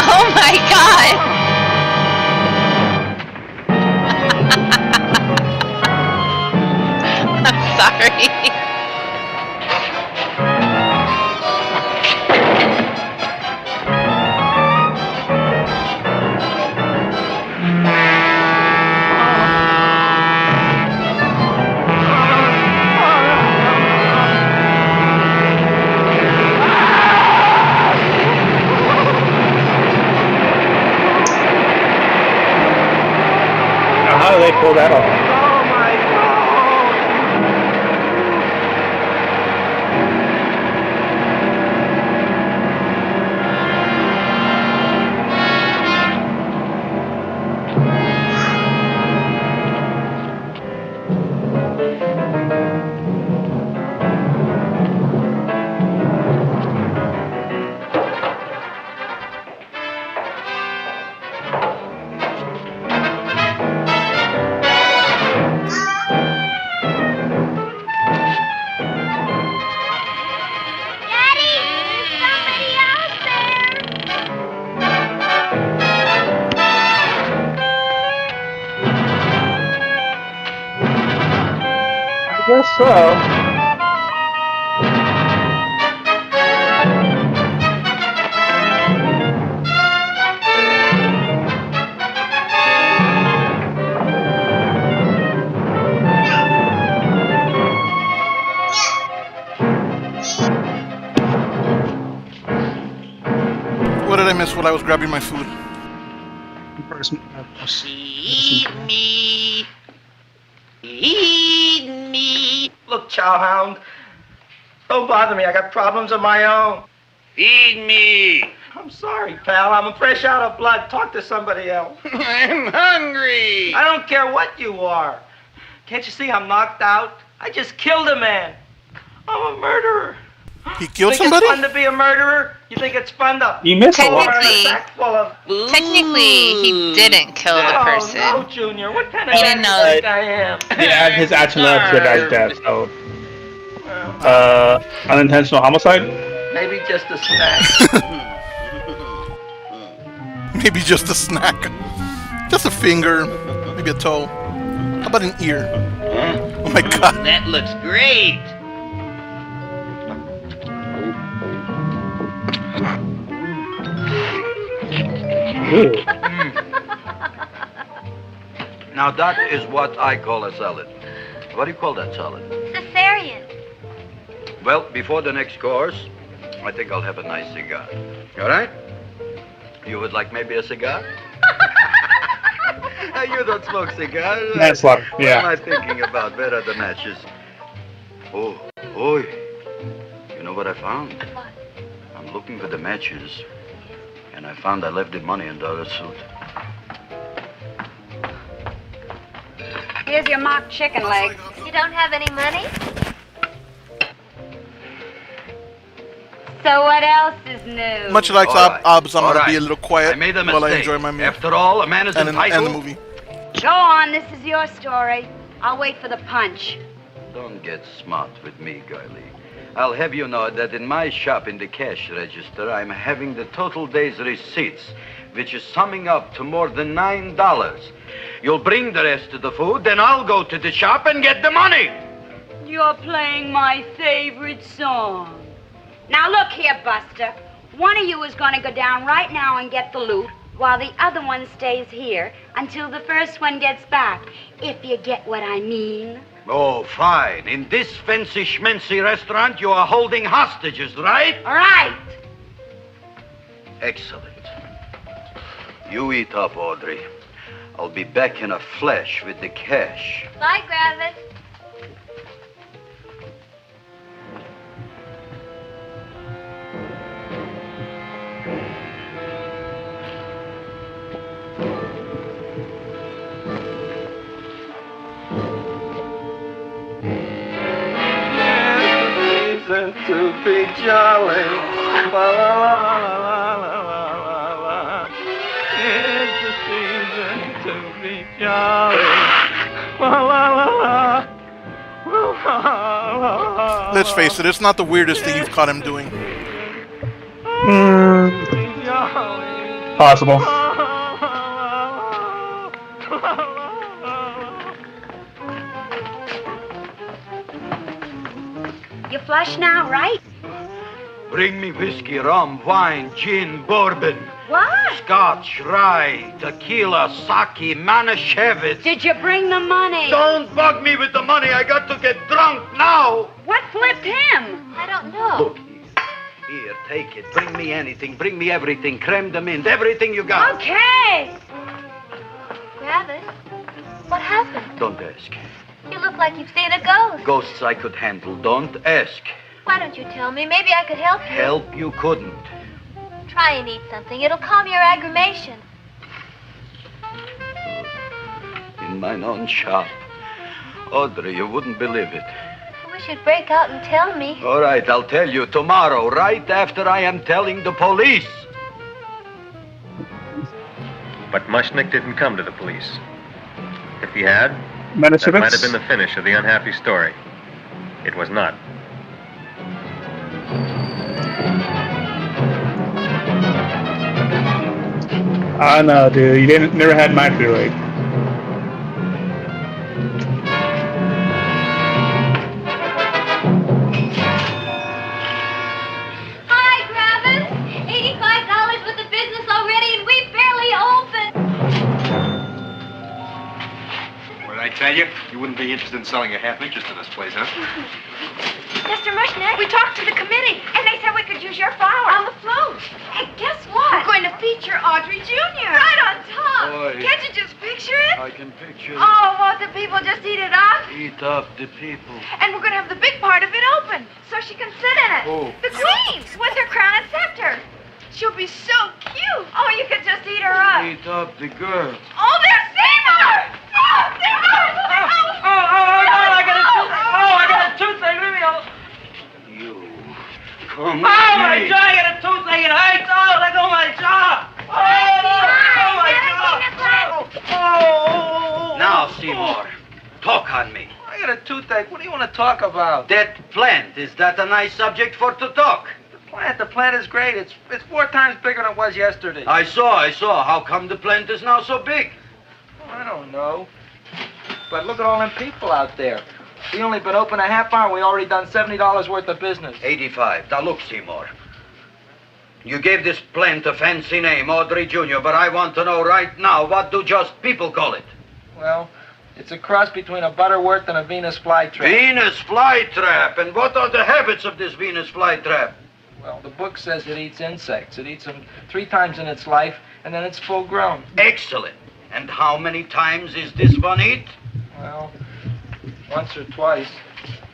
Oh my god! I'm sorry. Now, how do they pull that off? I guess so. What did I miss while I was grabbing my food? Eat me. Eat me. Look, Chowhound, don't bother me. I got problems of my own. Feed me. I'm sorry, pal. I'm fresh out of blood. Talk to somebody else. I'm hungry. I don't care what you are. Can't you see I'm knocked out? I just killed a man. I'm a murderer. He killed Think somebody? it's fun to be a murderer? You think it's fun to... You missed a lot. Technically, he didn't kill the person. No, Junior. What kind of He guy didn't do know. you think I am? Yeah, his action led to the guy's death, so. Unintentional homicide? Maybe just a snack. Maybe just a snack. Just a finger. Maybe a toe. How about an ear? Oh my god. That looks great. Now that is what I call a salad. What do you call that salad? Caesarean. Well, before the next course, I think I'll have a nice cigar. All right? You would like maybe a cigar? You don't smoke cigars. Manslaughter, yeah. What am I thinking about? Where are the matches? Oh, you know what I found? What? I'm looking for the matches, and I found I left the money in the other suit. Here's your mock chicken leg. You don't have any money? So what else is new? Much like All right. Obs, I'm All gonna right. be a little quiet I made a while I mistake. enjoy my meal. After all, a man is and entitled. the movie. Go on, this is your story. I'll wait for the punch. Don't get smart with me, girlie. I'll have you know that in my shop in the cash register, I'm having the total day's receipts, which is summing up to more than $9. You'll bring the rest of the food, then I'll go to the shop and get the money. You're playing my favorite song. Now look here, Buster. One of you is going to go down right now and get the loot, while the other one stays here until the first one gets back. If you get what I mean. Oh, fine. In this fancy schmancy restaurant, you are holding hostages, right? All right. Excellent. You eat up, Audrey. I'll be back in a flash with the cash. Bye, Gravis. To be jolly. La la la la la la la la. It's the season to be jolly. La la la la. La la la. Let's face it, it's not the weirdest thing you've caught him doing. Possible. You flush now, right? Bring me whiskey, rum, wine, gin, bourbon, What? scotch, rye, tequila, sake, Manischewitz. Did you bring the money? Don't bug me with the money. I got to get drunk now. What flipped him? I don't know. Look here, take it. Bring me anything. Bring me everything. Creme de mint. Everything you got. Okay. Gravis, what happened? Don't ask. You look like you've seen a ghost. Ghosts I could handle. Don't ask. Why don't you tell me? Maybe I could help you. Help you couldn't. Try and eat something. It'll calm your aggravation. In mine own shop. Audrey, you wouldn't believe it. I wish you'd break out and tell me. All right, I'll tell you tomorrow, right after I am telling the police. But Mushnick didn't come to the police. If he had, that might have been the finish of the unhappy story. It was not. I know, dude. You never had my Kool-Aid. Hi, Gravis. $85 with the business already, and we barely open. What did I tell you? You wouldn't be interested in selling a half interest in this place, huh? Mr. Mushnick, we talked to the committee, and they said we could use your flower on the float. Hey, guess what? We're going to feature Audrey Jr. Right on top. Boy. Can't you just picture it? I can picture it. Oh, won't the people just eat it up? Eat up the people. And we're going to have the big part of it open, so she can sit in it. Who? The queen, with her crown and scepter. She'll be so cute. Oh, you could just eat her up. Eat up the girl. Oh, there's Seymour! Oh, Seymour! I got a toothache. Leave me alone. Come Oh, my here. jaw, I got a toothache. It hurts. Oh, let go of my jaw. Oh, Now, Seymour, talk on me. I got a toothache. What do you want to talk about? That plant, is that a nice subject for to talk? The plant is great. It's 4 times bigger than it was yesterday. I saw. How come the plant is now so big? I don't know. But look at all them people out there. We only been open a half hour. We already done $70 worth of business. 85. Now look, Seymour. You gave this plant a fancy name, Audrey Jr., but I want to know right now, what do just people call it? Well, it's a cross between a Butterworth and a Venus flytrap. Venus flytrap. And what are the habits of this Venus flytrap? Well, the book says it eats insects. It eats them 3 times in its life, and then it's full grown. Excellent. And how many times is this one eat? Well, once or twice.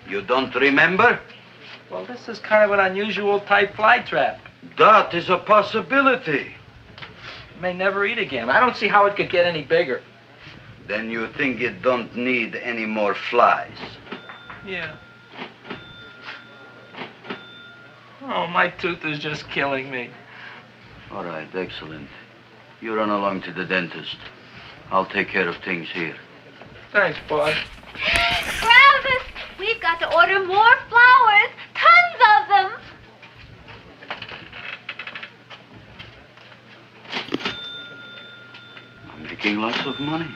You don't remember? Well, this is kind of an unusual type flytrap. That is a possibility. It may never eat again. I don't see how it could get any bigger. Then you think it don't need any more flies? Yeah. Oh, my tooth is just killing me. All right, excellent. You run along to the dentist. I'll take care of things here. Thanks, boss. Gravis, we've got to order more flowers. Tons of them. I'm making lots of money.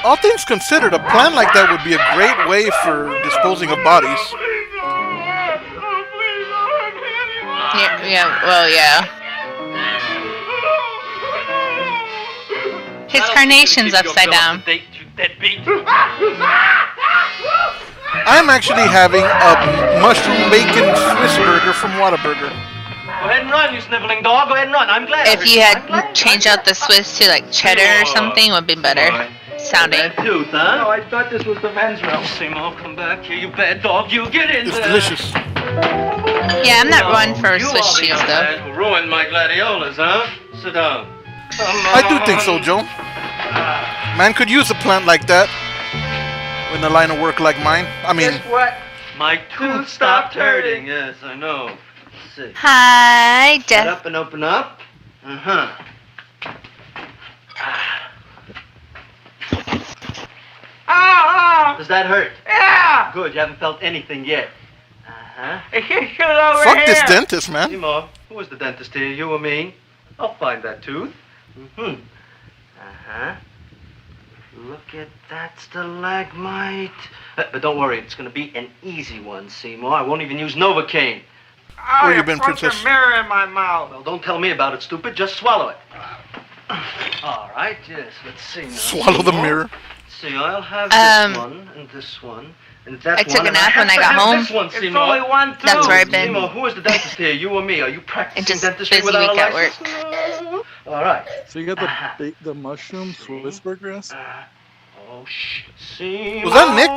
All things considered, a plan like that would be a great way for disposing of bodies. Yeah, well, yeah. His carnation's upside down. I'm actually having a mushroom bacon Swiss burger from Whataburger. Go ahead and run, you sniveling dog. Go ahead and run. I'm glad. If you had changed out the Swiss to like cheddar or something, would be better sounding. Bad tooth, huh? No, I thought this was the men's room. Seymour, come back here, you bad dog. You get in It's there. delicious. Yeah, I'm not one for Swiss cheese though. Who ruined my gladiolas, huh? Sit down. I do think so, Joe. Man could use a plant like that in a line of work like mine. I mean, Guess what? My tooth stopped hurting. Yes, I know. Let's see. Hi, Get Jeff. up and open up. Uh-huh. Does that hurt? Yeah! Good, you haven't felt anything yet. Uh-huh. Get over fuck here. this dentist, man. Seymour, who was the dentist here, you or me? I'll find that tooth. Mm-hmm. Uh-huh. Look at that stalagmite. But don't worry, it's going to be an easy one, Seymour. I won't even use Novocaine. Where you been, princess? A mirror in my mouth. Well, don't tell me about it, stupid. Just swallow it. All right, yes. Let's see now. Swallow the Seymour. mirror. See, I'll have this one and this one and that I one. took a and nap have when I to got have home. This one, It's Seymour. only one tooth. That's where I've been. Seymour, who is the dentist here? You or me? Are you practicing Just dentistry busy without week a at license? work. All right. So you got the mushroom Swiss burger? Yes? Oh, shit. Seymour. Was that Nick?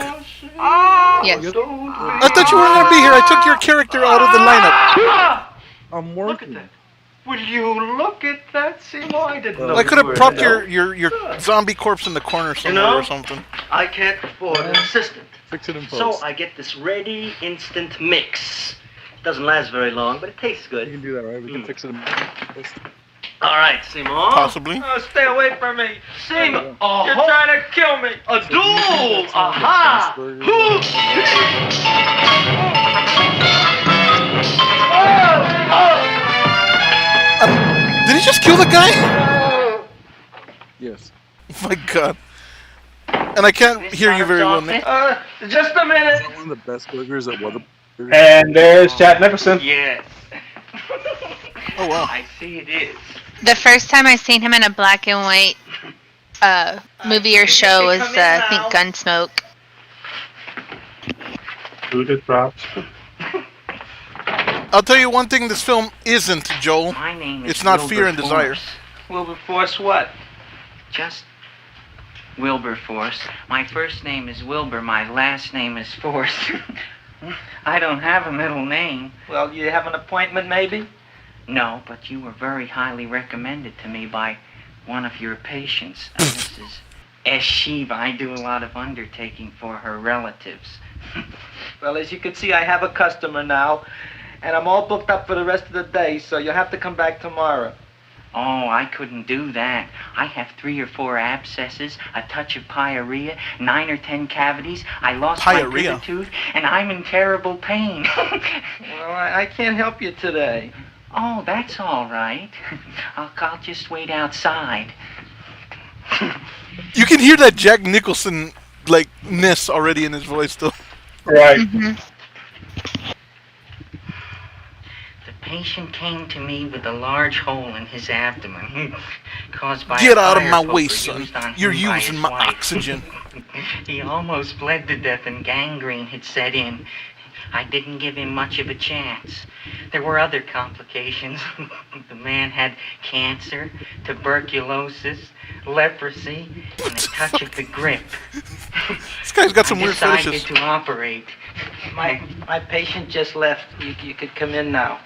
Oh, Yes. I thought you weren't gonna be here. I took your character out of the lineup. I'm Look at working. that. Will you look at that, Seymour? I didn't know I you could have were propped there. your zombie corpse in the corner somewhere know? or something. I can't afford an assistant. Fix it in So post. I get this ready instant mix. Doesn't last very long, but it tastes You good. can do that, right? We can fix it in post. All right, Seymour. Possibly. Oh, stay away from me. Seymour. Oh, You're trying to kill me. a duel. Aha. Did he just kill the guy? Yes. Oh my god. And I can't hear you very well, Nick. Just a minute. Is that one of the best burgers at Whataburger? And there's Jack Nicholson. Yes. Oh wow. I see it is. The first time I seen him in a black and white movie or show was I think Gunsmoke. Who just dropped? I'll tell you one thing this film isn't, Joel. My name is It's not Fear and Desire. Wilberforce what? Just Wilberforce. My first name is Wilbur. My last name is Force. I don't have a middle name. Well, you have an appointment maybe? No, but you were very highly recommended to me by one of your patients, Mrs. S. Shiva. I do a lot of undertaking for her relatives. Well, as you can see, I have a customer now, and I'm all booked up for the rest of the day, so you'll have to come back tomorrow. Oh, I couldn't do that. I have 3 or 4 abscesses, a touch of pyorrhea, 9 or 10 cavities. I lost my Pyorrhea? pivot tooth, and I'm in terrible pain. Well, I can't help you today. Oh, that's all right. I'll just wait outside. You can hear that Jack Nicholson like ness already in his voice though. Right. The patient came to me with a large hole in his abdomen, caused by Get a out of fire my poker way, son. used on You're him by using his my wife. oxygen. He almost bled to death and gangrene had set in. I didn't give him much of a chance. There were other complications. The man had cancer, tuberculosis, leprosy, and a touch of the grip. This guy's got some I weird decided fetishes. to operate. My patient just left. You could come in now.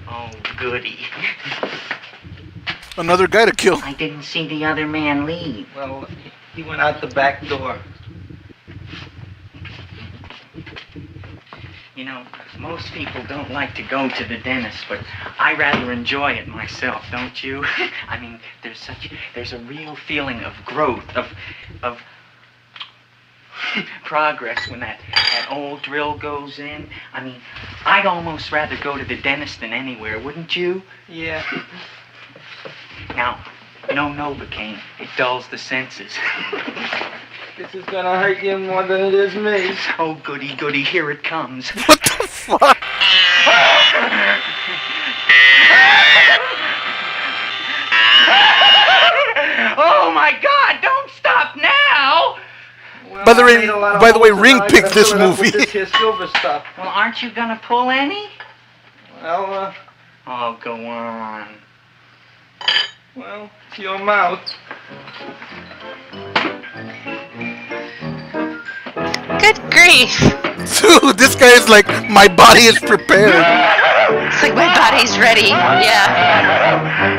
Oh, goody. Another guy to kill. I didn't see the other man leave. Well, he went out the back door. You know, most people don't like to go to the dentist, but I rather enjoy it myself, don't you? I mean, there's a real feeling of growth, of progress when that old drill goes in. I mean, I'd almost rather go to the dentist than anywhere, wouldn't you? Yeah. Now, no Novocaine. It dulls the senses. This is gonna hurt you more than it is me. Oh, goody, goody, here it comes. What the fuck? Oh my God! Don't stop now! By the way, Ring picked this movie. This here silver stuff. Well, aren't you gonna pull any? Well, Oh, go on. well, it's your mouth. Good grief. Dude, this guy is like, my body is prepared. It's like my body's ready. Yeah.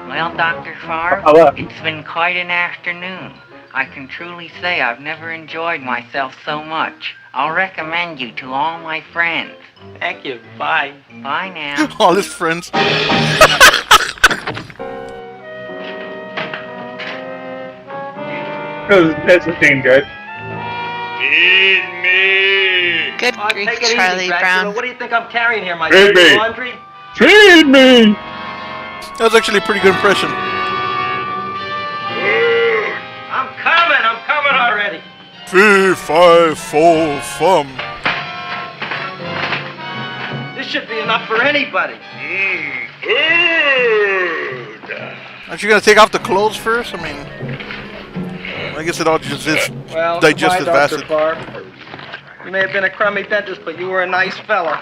Well, Dr. Farr, Hello. it's been quite an afternoon. I can truly say I've never enjoyed myself so much. I'll recommend you to all my friends. Thank you. Bye. Bye now. All his friends. That's the thing, good. Feed me. Good Oh, grief, take it Charlie easy, Dracula. Brown. What do you think I'm carrying here? My Feed dirty me. laundry? Feed me! That was actually a pretty good impression. I'm coming already. Fee, fi, fo, fum. This should be enough for anybody. Aren't you gonna take off the clothes first? I mean, I guess it all just is Well, digestive goodbye, Dr. acid. Farr. You may have been a crummy dentist, but you were a nice fella.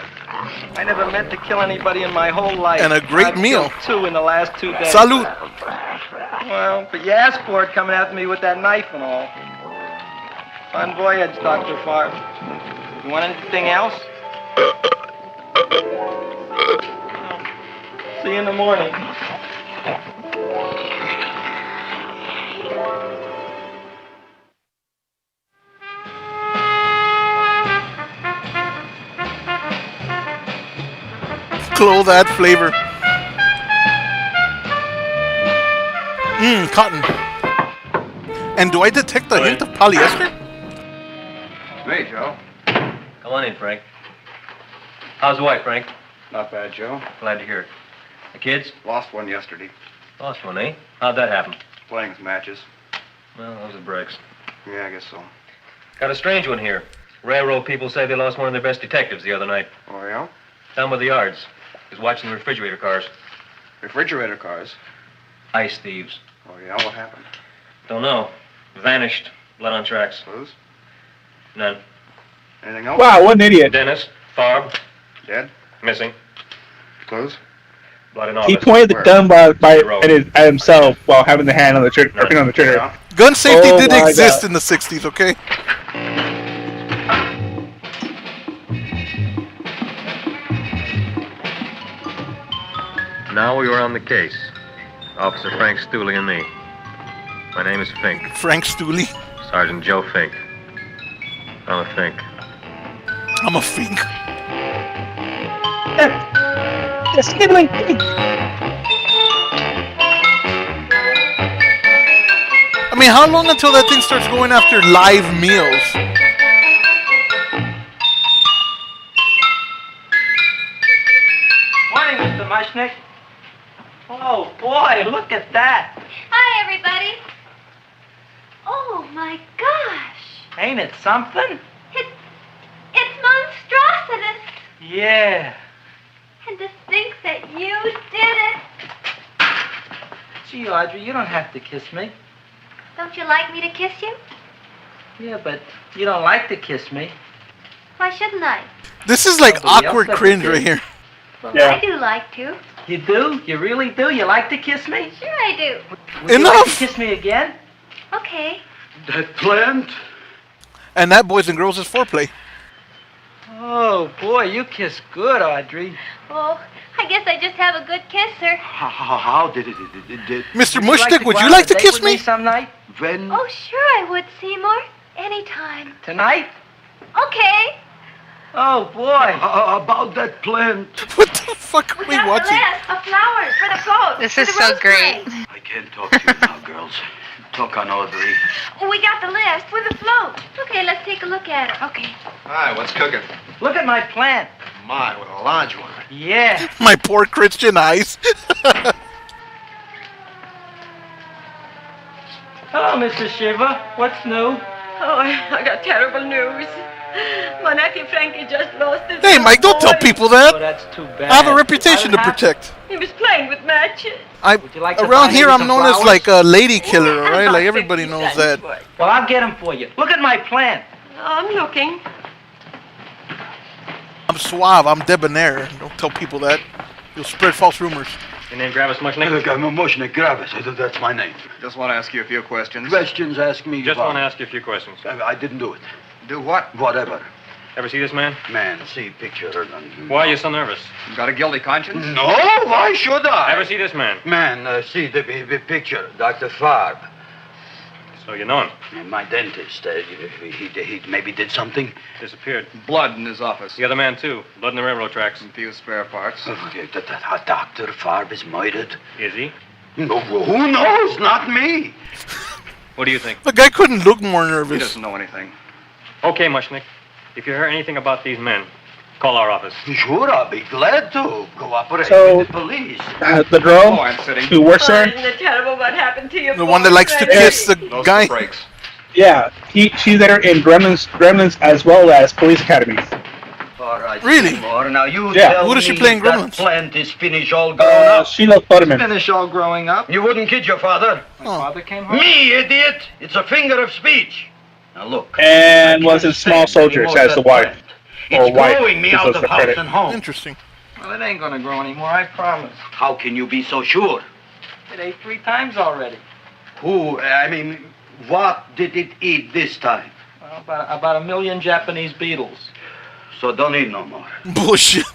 I never meant to kill anybody in my whole life. And a great I've meal. killed 2 in the last 2 days. Salute. Well, but you asked for it coming after me with that knife and all. Fun voyage, Dr. Farr. You want anything else? See you in the morning. Clothes add flavor. Cotton. And do I detect a hint of polyester? Hey, Joe. Come on in, Frank. How's the wife, Frank? Not bad, Joe. Glad to hear it. The kids? Lost one yesterday. Lost one, eh? How'd that happen? Playing some matches. Well, those are breaks. Yeah, I guess so. Got a strange one here. Railroad people say they lost one of their best detectives the other night. Oh, yeah? Down by the yards. He was watching the refrigerator cars. Refrigerator cars. Ice thieves. Oh, yeah? What happened? Don't know. Vanished. Blood on tracks. Clues? None. Anything else? Wow, what an idiot. Dennis. Farb. Dead? Missing. Clues? Blood in He office. pointed the Where? gun at himself while having the hand on the trigger. On the trigger. Yeah. Gun safety Oh did my exist God. in the 60s, okay? Now we are on the case. Officer Frank Stooley and me. My name is Fink. Frank Stooley. Sergeant Joe Fink. I'm a Fink. I'm a fink. I mean, how long until that thing starts going after live meals? Morning, Mr. Mushnick. Oh, boy, look at that. Hi, everybody. Oh, my gosh. Ain't it something? It's monstrositous. Yeah. And to think that you did it. Gee, Audrey, you don't have to kiss me. Don't you like me to kiss you? Yeah, but you don't like to kiss me. Why shouldn't I? This is like Somebody awkward else cringe doesn't right here. Well, Yeah. I do like to. You do? You really do? You like to kiss me? Sure I do. Would you like Enough! to kiss me again? Okay. That plant? And that, boys and girls, is foreplay. Oh, boy, you kiss good, Audrey. Oh, I guess I just have a good kisser. How did it? Mr. Would you Mushnick, would go you on like a to date kiss with me? some night? When? Oh, sure I would, Seymour. Anytime. Tonight? Okay. Oh, boy. About that plant. What the fuck are we got watching? the list of flowers for the float. This for is the so rose great. parade. I can't talk to you now, girls. Talk on Audrey. We got the list for the float. Okay, let's take a look at it. Okay. Hi, what's cooking? Look at my plant. My, what a large one. Yeah. My poor Christian eyes. Hello, Mr. Shiva. What's new? Oh, I got terrible news. My nephew Frankie just lost his. Hey, Mike, don't tell people that. Oh, that's too bad. I have a reputation to protect. He was playing with matches. like to Around buy here, maybe I'm some known as flowers? like a lady killer, all right? Like everybody knows that. Well, I'll get them for you. Look at my plan. I'm looking. I'm suave. I'm debonair. Don't tell people that. You'll spread false rumors. Your name Gravis Mushnick? Look, I'm a Mushnick Gravis. That's my name. Just want to ask you a few questions. Questions, ask me. Just about- want to ask you a few questions. I didn't do it. Do what? Whatever. Ever see this man? Man, see picture. Why are you so nervous? You got a guilty conscience? No, why should I? Ever see this man? Man, see the picture. Dr. Farb. So you know him? My dentist. He maybe did something. Disappeared. Blood in his office. The other man, too. Blood in the railroad tracks. A few spare parts. Dr. Farb is murdered. Is he? No, who knows? Not me. What do you think? The guy couldn't look more He nervous. doesn't know anything. Okay, Mushnick. If you hear anything about these men, call our office. Sure, I'll be glad to cooperate So- with the police. The girl Oh, I'm sitting. who works Oh, there, isn't it terrible what happened to you? The one that likes to kiss the guy. yeah, she's there in Gremlins as well as Police Academy. All right. Really? Seymour, now you Yeah. tell Who does she me play in that Gremlins? plant is finished all grown up. Sheila Futterman. Finish all growing up. You wouldn't kid your father. Father came home. Me, idiot! It's a finger of speech. Now look. And was in Small Soldiers as the wife. Or It's wife. growing me this out was of the house credit. and home. Interesting. Well, it ain't gonna grow anymore, I promise. How can you be so sure? It ate 3 times already. What did it eat this time? Well, about 1 million Japanese beetles. So don't eat no more. Bullshit.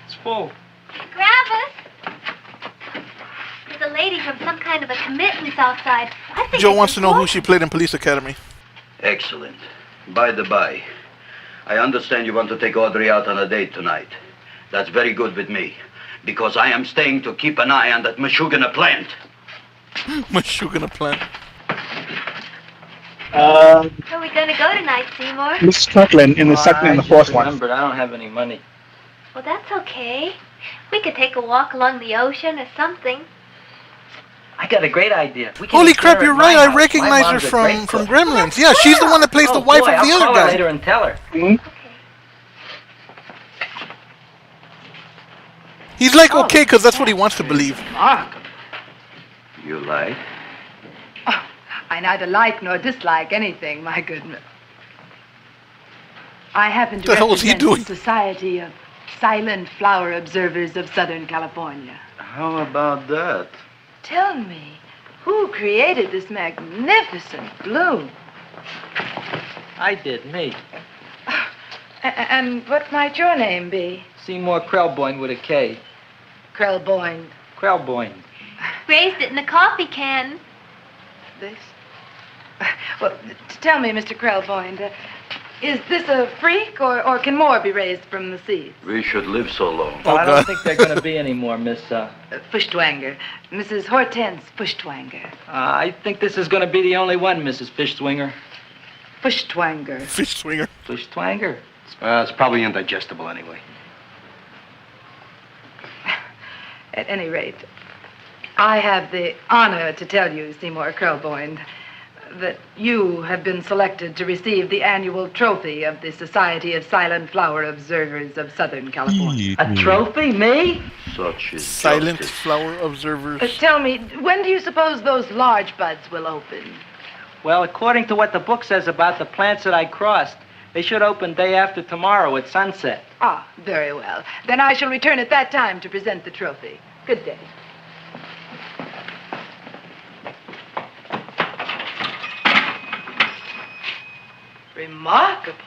It's full. Gravis! There's a lady from some kind of a committance outside. I think Joe it's wants to know who important. she played in Police Academy. Excellent. By the by, I understand you want to take Audrey out on a date tonight. That's very good with me, because I am staying to keep an eye on that Meshuggah plant. Meshuggah plant. Where are we going to go tonight, Seymour? Mrs. Kirkland in the second and the fourth one. Remembered, I don't have any money. Well, that's okay. We could take a walk along the ocean or something. I got a great idea. We can Holy eat crap, dinner you're at my right. I house. recognize My her mom's a great from cook. Gremlins. Yeah, she's the one that plays the wife boy, of the I'll other call her guy. later and tell her. He's like okay because that's what he wants to believe. Mark, You like? I neither like nor dislike anything, my goodness. I happen to What the hell is he represent doing? the Society of Silent Flower Observers of Southern California. How about that? Tell me, who created this magnificent bloom? I did, me. And what might your name be? Seymour Krelboyne with a K. Krelboyne. Krelboyne. Raised it in a coffee can. This? Well, tell me, Mr. Krelboyne, is this a freak, or can more be raised from the seeds? We should live so long. Well, I don't think they're going to be any more, Miss. Fuschtwanger. Mrs. Hortense Fuschtwanger. I think this is going to be the only one, Mrs. Fishtwinger. Fuschtwanger. Fish swinger. Fishtwanger. It's probably indigestible anyway. At any rate, I have the honor to tell you, Seymour Krelboyne, that you have been selected to receive the annual trophy of the Society of Silent Flower Observers of Southern California. A trophy? Me? Such is Silent justice. flower observers. Tell me, when do you suppose those large buds will open? Well, according to what the book says about the plants that I crossed, they should open day after tomorrow at sunset. Ah, very well. Then I shall return at that time to present the trophy. Good day. Remarkable.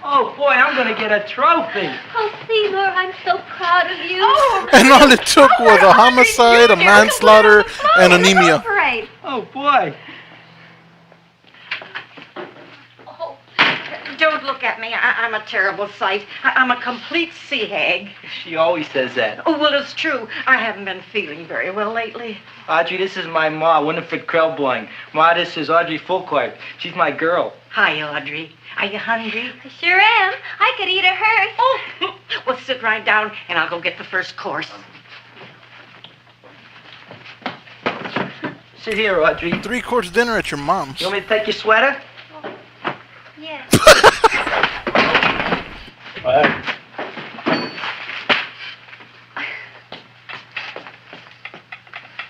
Oh, boy, I'm going to get a trophy. Oh, Seymour, I'm so proud of you. Oh, And all it took was a homicide, a manslaughter, and anemia. Parade. Oh, boy. Don't look at me. I'm a terrible sight. I'm a complete sea hag. She always says that. Oh, well, it's true. I haven't been feeling very well lately. Audrey, this is my ma, Winifred Krelboyne. Ma, this is Audrey Fulcourt. She's my girl. Hi, Audrey. Are you hungry? I sure am. I could eat a hearse. Oh, well, sit right down, and I'll go get the first course. Sit here, Audrey. 3-course dinner at your mom's. You want me to take your sweater? Yeah.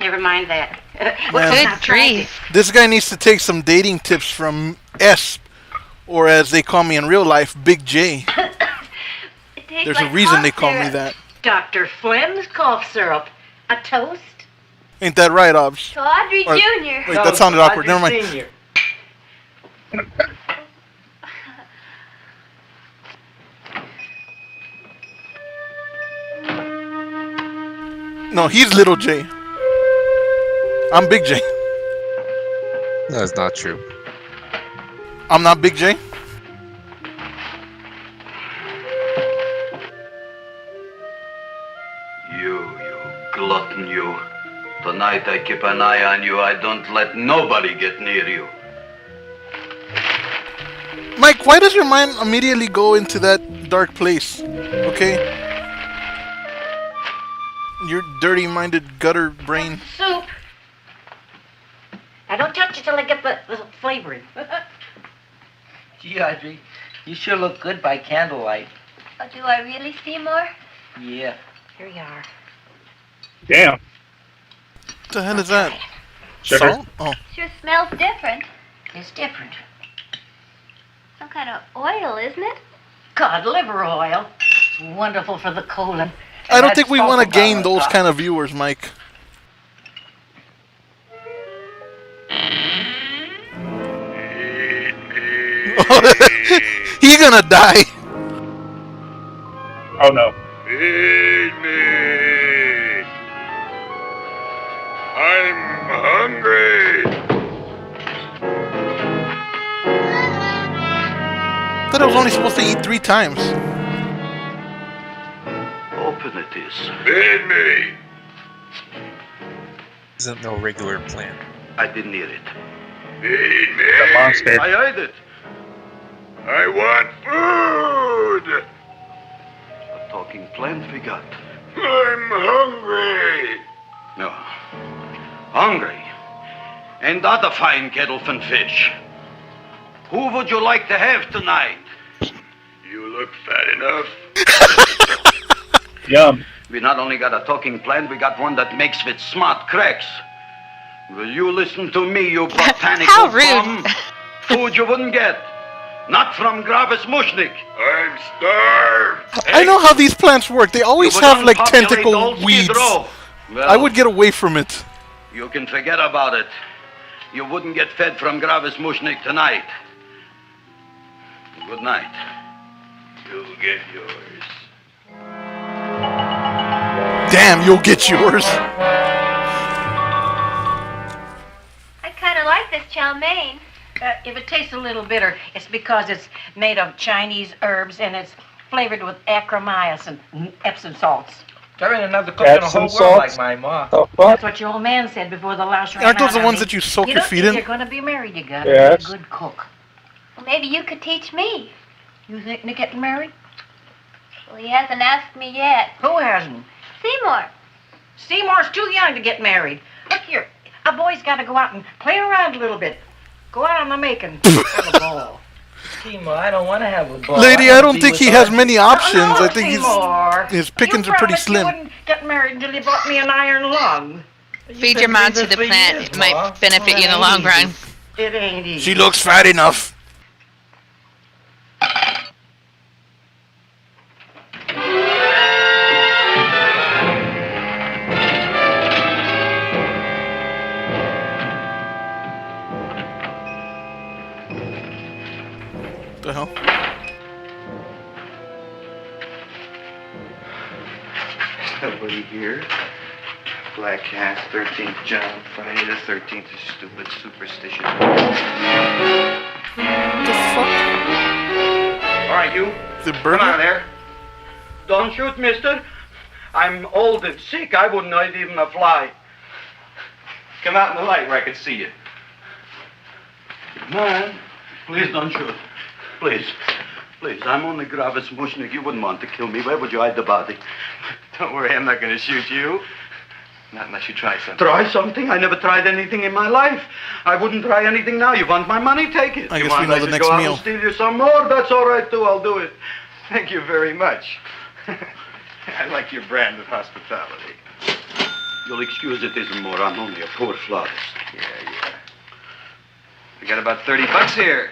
Never mind that. Man, Good grief. this guy needs to take some dating tips from S, or as they call me in real life, Big J. There's a reason they call me that. Dr. Flynn's cough syrup. A toast? Ain't that right, Obs? To Audrey Or- Jr. Wait, that sounded awkward. Never mind. Senior. No, he's Little J. I'm Big J. That's not true. I'm not Big J. You glutton, you. Tonight I keep an eye on you. I don't let nobody get near you. Mike, why does your mind immediately go into that dark place? Okay? Your dirty-minded gutter brain. Soup. I don't touch it till I get the flavoring. Gee, Audrey, you sure look good by candlelight. Oh, do I really, Seymour? Yeah. Here you are. Damn. What the hell is that? Sugar? Salt? Oh. Sure smells different. It's different. Some kind of oil, isn't it? Cod liver oil. It's wonderful for the colon. I don't think we want to gain those kind of viewers, Mike. He gonna die. Oh no. Feed me. I'm hungry. I thought I was only supposed to eat 3 times. Open it is. Feed me. Isn't no regular plan. I didn't hear it. Feed me. The monster. I heard it. I want food. A talking plant we got. I'm hungry. No. Hungry. And that a fine kettlefen fish. Who would you like to have tonight? You look fat enough. Yum. We not only got a talking plant, we got one that makes with smart cracks. Will you listen to me, you botanical How rude. bum? Food you wouldn't get. Not from Gravis Mushnik. I'm starved. I know how these plants work. They always You would have like unpopulate tentacle Old Skid weeds. Row. Well, I would get away from it. You can forget about it. You wouldn't get fed from Gravis Mushnik tonight. Good night. You'll get yours. Damn, you'll get yours. I kind of like this chow mein. If it tastes a little bitter, it's because it's made of Chinese herbs and it's flavored with acromycin and Epsom salts. There ain't another cook in the whole world like my ma. That's what your old man said before the louse ran Aren't those out the on ones me. that you soak You your don't feet think in? You're going to be married. You got to Yes. be a good cook. Well, maybe you could teach me. You thinking of getting married? Well, he hasn't asked me yet. Who hasn't? Seymour. Seymour's too young to get married. Look here, a boy's got to go out and play around a little bit. Go out on the making. Have a ball. Seymour, I don't want to have a ball. Lady, I don't think he has many options. No, I think Seymour. his pickings You are pretty promised you slim. wouldn't get married until you bought me an iron lung. Feed your mom to the plant. It might benefit you in the long run. It ain't easy. She looks fat enough. The hell? Nobody here. Black Cat, 13th John, Friday the 13th is stupid superstition. The fuck? All right, you. The Come burger? out of there. Don't shoot, mister. I'm old and sick. I wouldn't hurt even a fly. Come out in the light where I can see you. Man, please don't shoot. Please. Please, I'm only Gravis Mushnik. You wouldn't want to kill me. Where would you hide the body? Don't worry, I'm not going to shoot you. Not unless you try something. Try something? I never tried anything in my life. I wouldn't try anything now. You want my money? Take it. I You guess want we know I the should next go out meal. and steal you some more? That's all right, too. I'll do it. Thank you very much. I like your brand of hospitality. You'll excuse it isn't more. I'm only a poor florist. Yeah. We got about $30 here.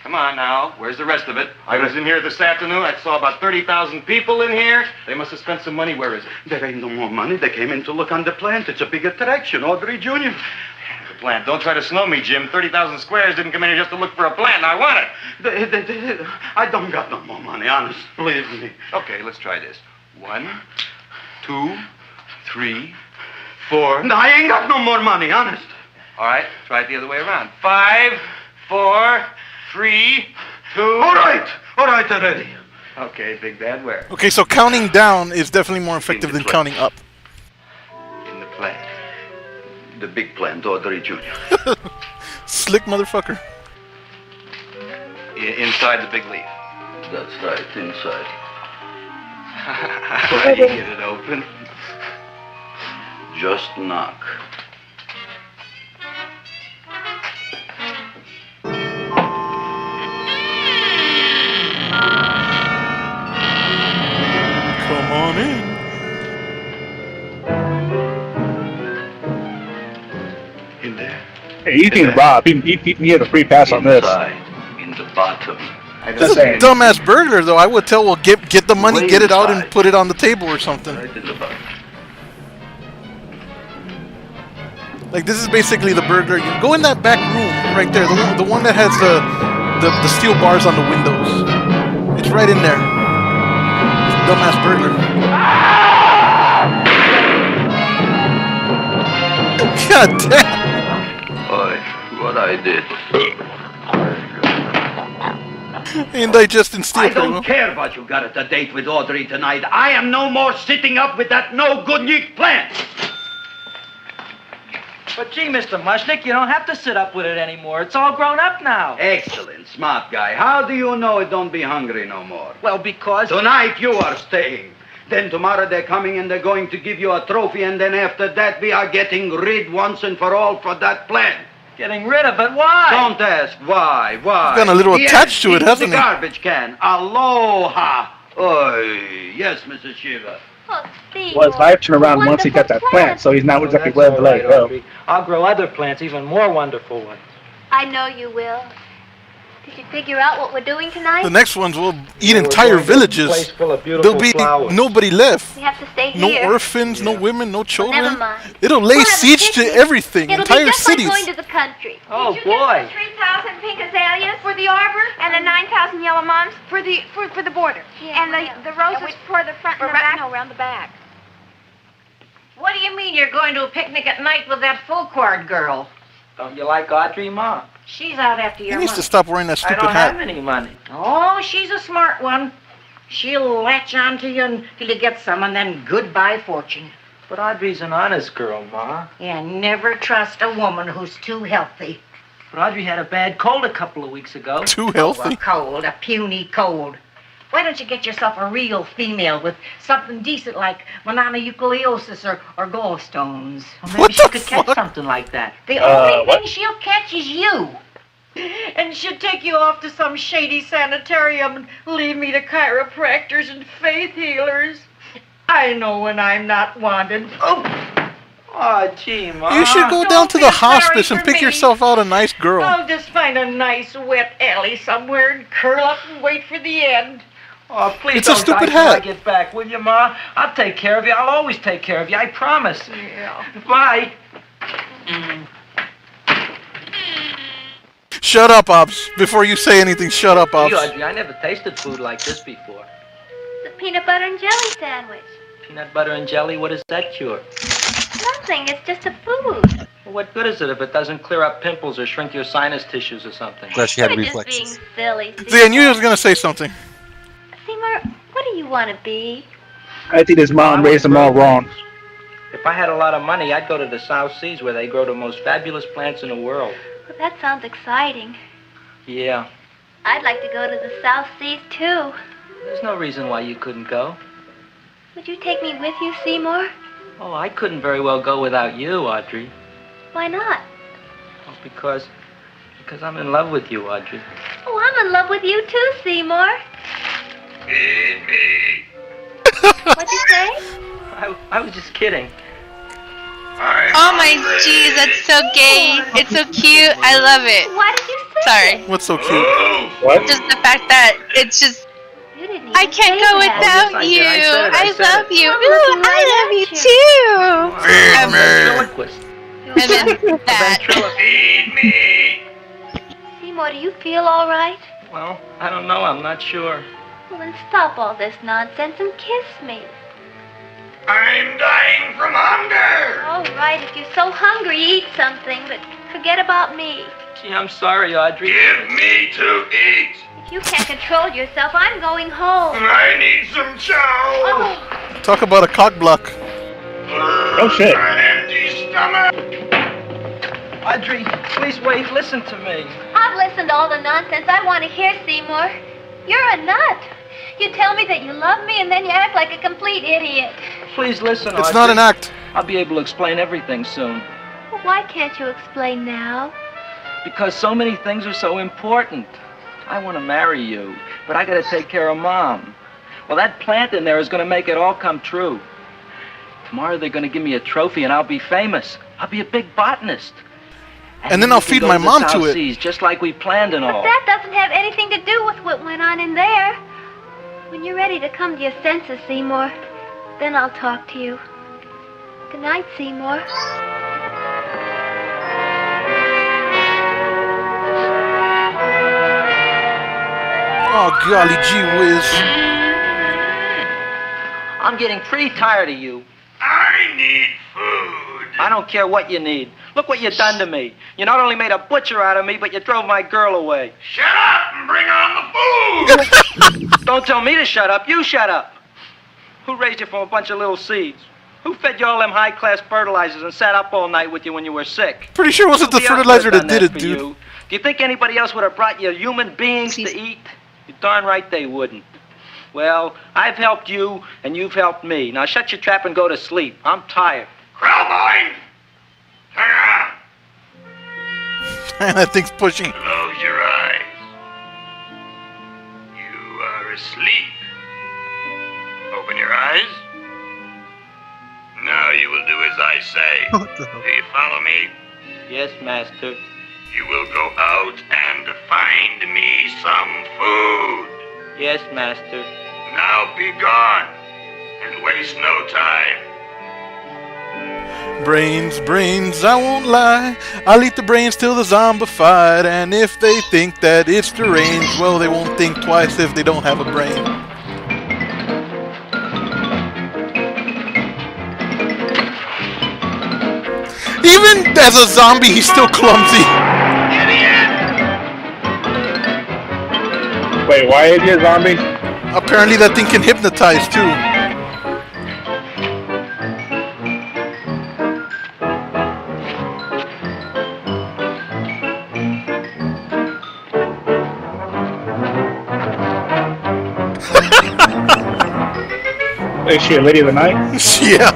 Come on now. Where's the rest of it? I was in here this afternoon. I saw about 30,000 people in here. They must have spent some money. Where is it? There ain't no more money. They came in to look on the plant. It's a big attraction. Audrey Jr. The plant. Don't try to slow me, Jim. 30,000 squares didn't come in here just to look for a plant. I want it. I don't got no more money, honest. Believe me. Okay, let's try this. 1, 2, 3, 4. No, I ain't got no more money, honest. All right, try it the other way around. 5, 4, 3, 2. All right already. Okay, Big Bad, where? Okay, so counting down is definitely more effective than counting up. In the plant. The big plant, Audrey Jr. Slick motherfucker. Inside the big leaf. That's right, inside. How do you get it open? Just knock. Come on in. In there. Hey, you can rob. He had a free pass on this. In the bottom. This is a dumbass burglar, though. I would tell, well, get the money, get it out, and put it on the table or something. Like, this is basically the burglar. You go in that back room right there, the one that has the steel bars on the windows. It's right in there. This dumbass burglar. God damn. Boy, what I did. Indigesting steel. I don't care what you got at the date with Audrey tonight. I am no more sitting up with that no-good Nick plant. But gee, Mr. Mushnick, you don't have to sit up with it anymore. It's all grown up now. Excellent, smart guy. How do you know it don't be hungry no more? Well, because... Tonight you are staying. Then tomorrow they're coming and they're going to give you a trophy, and then after that we are getting rid once and for all for that plant. Getting rid of it? Why? Don't ask why. Why? He's got a little attached to it, hasn't the he? garbage can. Aloha. Oy. Yes, Mrs. Shiva. Well, his life turned around once he got that plant, so he's now exactly where to let it go. I'll grow other plants, even more wonderful ones. I know you will. Did you figure out what we're doing tonight? The next ones will eat entire villages. There'll be nobody left. We have to stay No here. orphans, no women, no children. Never mind. It'll lay siege to everything, It'll entire be just cities. like going to the country. Oh, boy. 3,000 pink azaleas for the arbor, and the 9,000 yellow mums for the border, and the roses for the front and the back. No, around the back. What do you mean you're going to a picnic at night with that full-quart girl? Don't you like Audrey, Ma? She's out after He your needs money. to stop wearing that I stupid don't hat. have any money. Oh, she's a smart one. She'll latch on to you until you get some, and then goodbye fortune. But Audrey's an honest girl, Ma. Yeah, never trust a woman who's too healthy. But Audrey had a bad cold a couple of weeks ago. Too healthy? A cold, a puny cold. Why don't you get yourself a real female with something decent like mononucleosis or gallstones? Well, maybe she could catch something like that. The only thing she'll catch is you. And she'd take you off to some shady sanitarium and leave me to chiropractors and faith healers. I know when I'm not wanted. Oh, gee, Ma. You should go down to the hospice and pick yourself out a nice girl. I'll just find a nice wet alley somewhere and curl up and wait for the end. Oh, please It's a don't die stupid till I hat. get back, will you, Ma? I'll take care of you. I'll always take care of you. I promise. Yeah. Bye. Shut up, Ops. Before you say anything, shut up, Ops. Gee, Audrey, I never tasted food like this before. The peanut butter and jelly sandwich. Peanut butter and jelly, what does that cure? Nothing, it's just a food. Well, what good is it if it doesn't clear up pimples or shrink your sinus tissues or something? Glad she had You're reflexes. just being silly. See, I knew he was going to say something. Seymour, what do you want to be? I think his mom raised him all wrong. If I had a lot of money, I'd go to the South Seas where they grow the most fabulous plants in the world. Well, that sounds exciting. Yeah. I'd like to go to the South Seas, too. There's no reason why you couldn't go. Would you take me with you, Seymour? Oh, I couldn't very well go without you, Audrey. Why not? Oh, because I'm in love with you, Audrey. Oh, I'm in love with you too, Seymour. Feed me. What'd you say? I was just kidding. Oh my jeez, that's so gay. It's so cute. I love it. Why did you say Sorry. What's so cute? What? Just the fact that it's just. You didn't I can't go without I you. did. I said it. I I said love it. you. I'm Ooh, looking I right love you at too. Ventriloquist. And then that. Feed me. Seymour, do you feel all right? Well, I don't know. I'm not sure. Well, then stop all this nonsense and kiss me. I'm dying from hunger. All right, if you're so hungry, eat something, but forget about me. Gee, I'm sorry, Audrey. Give me to eat. If you can't control yourself, I'm going home. I need some chow. Oh, Talk about a cock block. Oh shit. An empty stomach. Audrey, please wait. Listen to me. I've listened to all the nonsense I want to hear, Seymour. You're a nut. You tell me that you love me, and then you act like a complete idiot. Please listen, Audrey. It's not an act. I'll be able to explain everything soon. Well, why can't you explain now? Because so many things are so important. I want to marry you, but I got to take care of Mom. Well, that plant in there is going to make it all come true. Tomorrow they're going to give me a trophy, and I'll be famous. I'll be a big botanist. And then I'll feed my mom to it. Seas, just like we planned and all. But that doesn't have anything to do with what went on in there. When you're ready to come to your senses, Seymour, then I'll talk to you. Good night, Seymour. Oh, golly gee whiz. I'm getting pretty tired of you. I need food. I don't care what you need. Look what you done to me. You not only made a butcher out of me, but you drove my girl away. Shut up and bring on the food. Don't tell me to shut up. You shut up. Who raised you from a bunch of little seeds? Who fed you all them high-class fertilizers and sat up all night with you when you were sick? Pretty sure it wasn't the Nobody else fertilizer would've that done did it, for dude. you. Do you think anybody else would have brought you human beings to eat? You're darn right they wouldn't. Well, I've helped you, and you've helped me. Now shut your trap and go to sleep. I'm tired. Krellbein, turn around. That thing's pushing. Close your eyes. You are asleep. Open your eyes. Now you will do as I say. Do you follow me? Yes, Master. You will go out and find me some food. Yes, Master. Now be gone and waste no time. Brains, brains, I won't lie. I'll eat the brains till the zombified. And if they think that it's deranged, well, they won't think twice if they don't have a brain. Even as a zombie, he's still clumsy. Wait, why is he a zombie? Apparently that thing can hypnotize too. Is she a lady of the night? Yeah.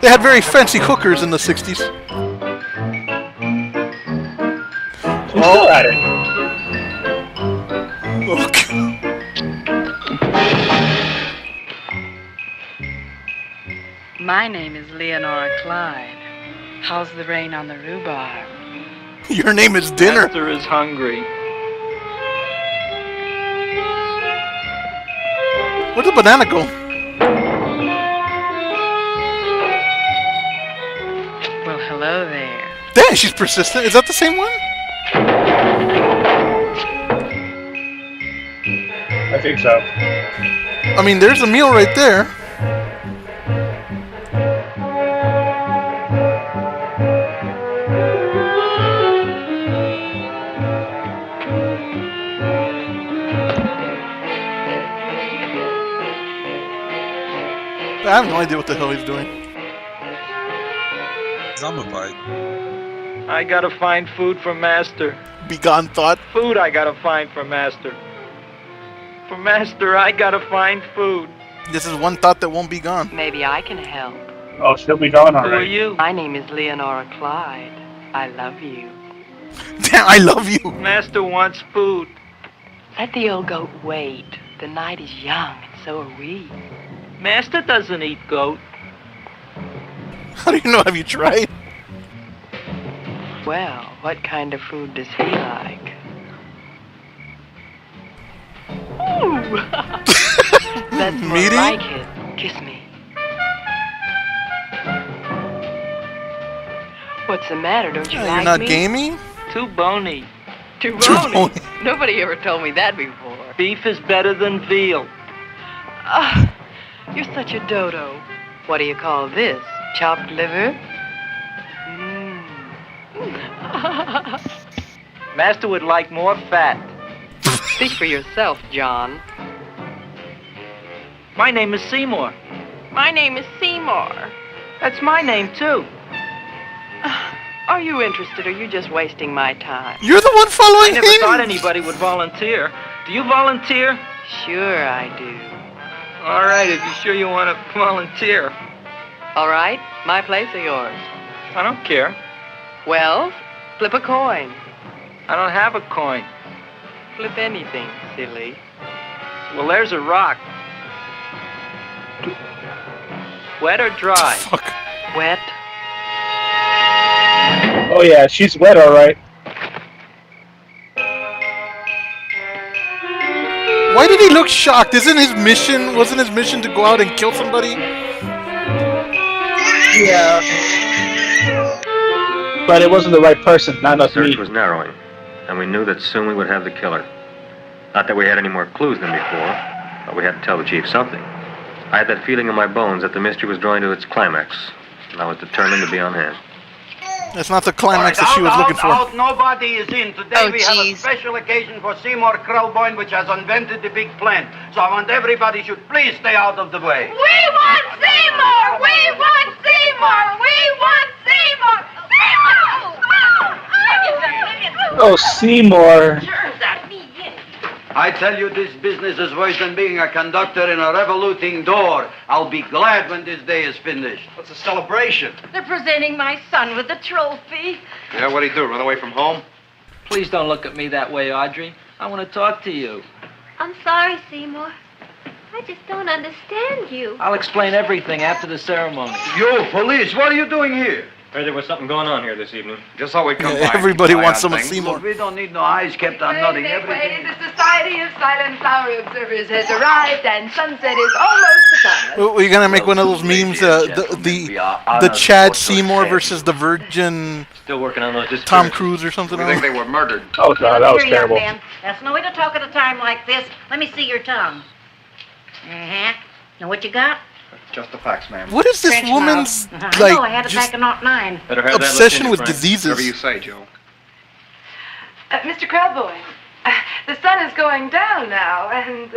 They had very fancy hookers in the 60s. She's still at it. My name is Leonora Klein. How's the rain on the rhubarb? Your name is Dinner. Master is hungry. Where'd the banana go? Well, hello there. Dang, she's persistent. Is that the same one? I think so. I mean, there's a meal right there. I have no idea what the hell he's doing. Zombified. I gotta find food for Master. Begone thought. Food I gotta find for Master. For Master, I gotta find food. This is one thought that won't be gone. Maybe I can help. Oh, she'll be gone Who are already. you? My name is Leonora Clyde. I love you. Damn, I love you. Master wants food. Let the old goat wait. The night is young, and so are we. Master doesn't eat goat. How do you know? Have you tried? Well, what kind of food does he like? Ooh! That's more Meaty? like it. Kiss me. What's the matter? Don't you You're like not me? gaming? Too bony. Too Too bony? bony. Nobody ever told me that before. Beef is better than veal. Ah, you're such a dodo. What do you call this? Chopped liver? Master would like more fat. Speak for yourself, John. My name is Seymour. My name is Seymour. That's my name, too. Are you interested, or are you just wasting my time? You're the one following I never him. thought anybody would volunteer. Do you volunteer? Sure I do. All right, if you're sure you want to volunteer. All right, my place or yours? I don't care. Well, flip a coin. I don't have a coin. Flip anything, silly. Well, there's a rock. Wet or dry? Fuck. Wet. Oh yeah, she's wet, all right. Why did he look shocked? Wasn't his mission to go out and kill somebody? Yeah. But it wasn't the right person, not The enough search meat. was narrowing, and we knew that soon we would have the killer. Not that we had any more clues than before, but we had to tell the chief something. I had that feeling in my bones that the mystery was drawing to its climax, and I was determined to be on hand. That's not the climax that she was looking for. Out, nobody is in. Today Oh, we have a jeez. special occasion for Seymour Krelboyne, which has invented the big plant. So I want everybody should please stay out of the way. We want Seymour! We want Seymour! We want Seymour! Seymour! Oh, Seymour. I tell you, this business is worse than being a conductor in a revoluting door. I'll be glad when this day is finished. What's a celebration? They're presenting my son with a trophy. Yeah, what'd he do? Run away from home? Please don't look at me that way, Audrey. I want to talk to you. I'm sorry, Seymour. I just don't understand you. I'll explain everything after the ceremony. You, police, what are you doing here? Heard there was something going on here this evening. Just thought we'd come by. Everybody Eye wants on some of things. Seymour. Look, we don't need no eyes kept on nothing. Everything. The Society of Silent Flower Observers has arrived, and sunset is almost upon us. We're gonna make one of those memes. The Chad Seymour versus the Virgin Still working on those Tom Cruise or something. We think they were murdered. Oh god, that was Here, young terrible. man. That's no way to talk at a time like this. Let me see your tongue. Uh-huh. Now what you got? Just the facts, ma'am. What is this French woman's mouth. I know, I had like it back just in 09. Better have that looked obsession into, with Frank. diseases? Whatever you say, Joe. Mr. Krelboyne, the sun is going down now, and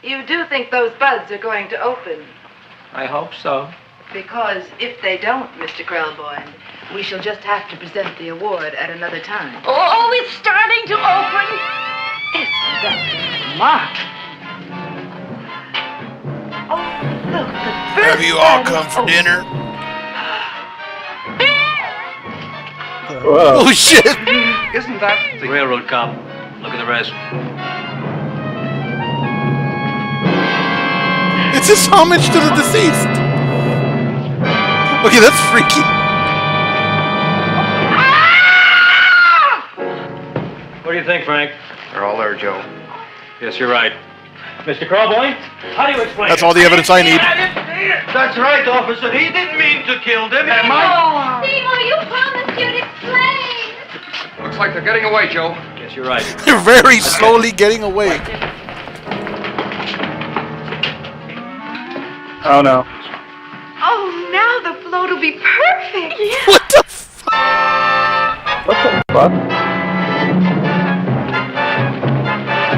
you do think those buds are going to open. I hope so. Because if they don't, Mr. Krelboyne, we shall just have to present the award at another time. Oh, it's starting to open. Isn't that Mark? Oh, look, the first Have you all bud is come for open. dinner? Whoa. Oh shit! Isn't that the Railroad cop. Look at the rest. It's his homage to the deceased. Okay, that's freaky. What do you think, Frank? They're all there, Joe. Yes, you're right. Mr. Krelboyne, how do you explain That's it? all the evidence I need. That's right, officer. He didn't mean to kill them. Am I? Seymour, you promised you'd explain. Looks like they're getting away, Joe. Yes, you're right. They're very slowly getting away. Oh no. Oh, now the float will be perfect. What the fuck? What the fuck?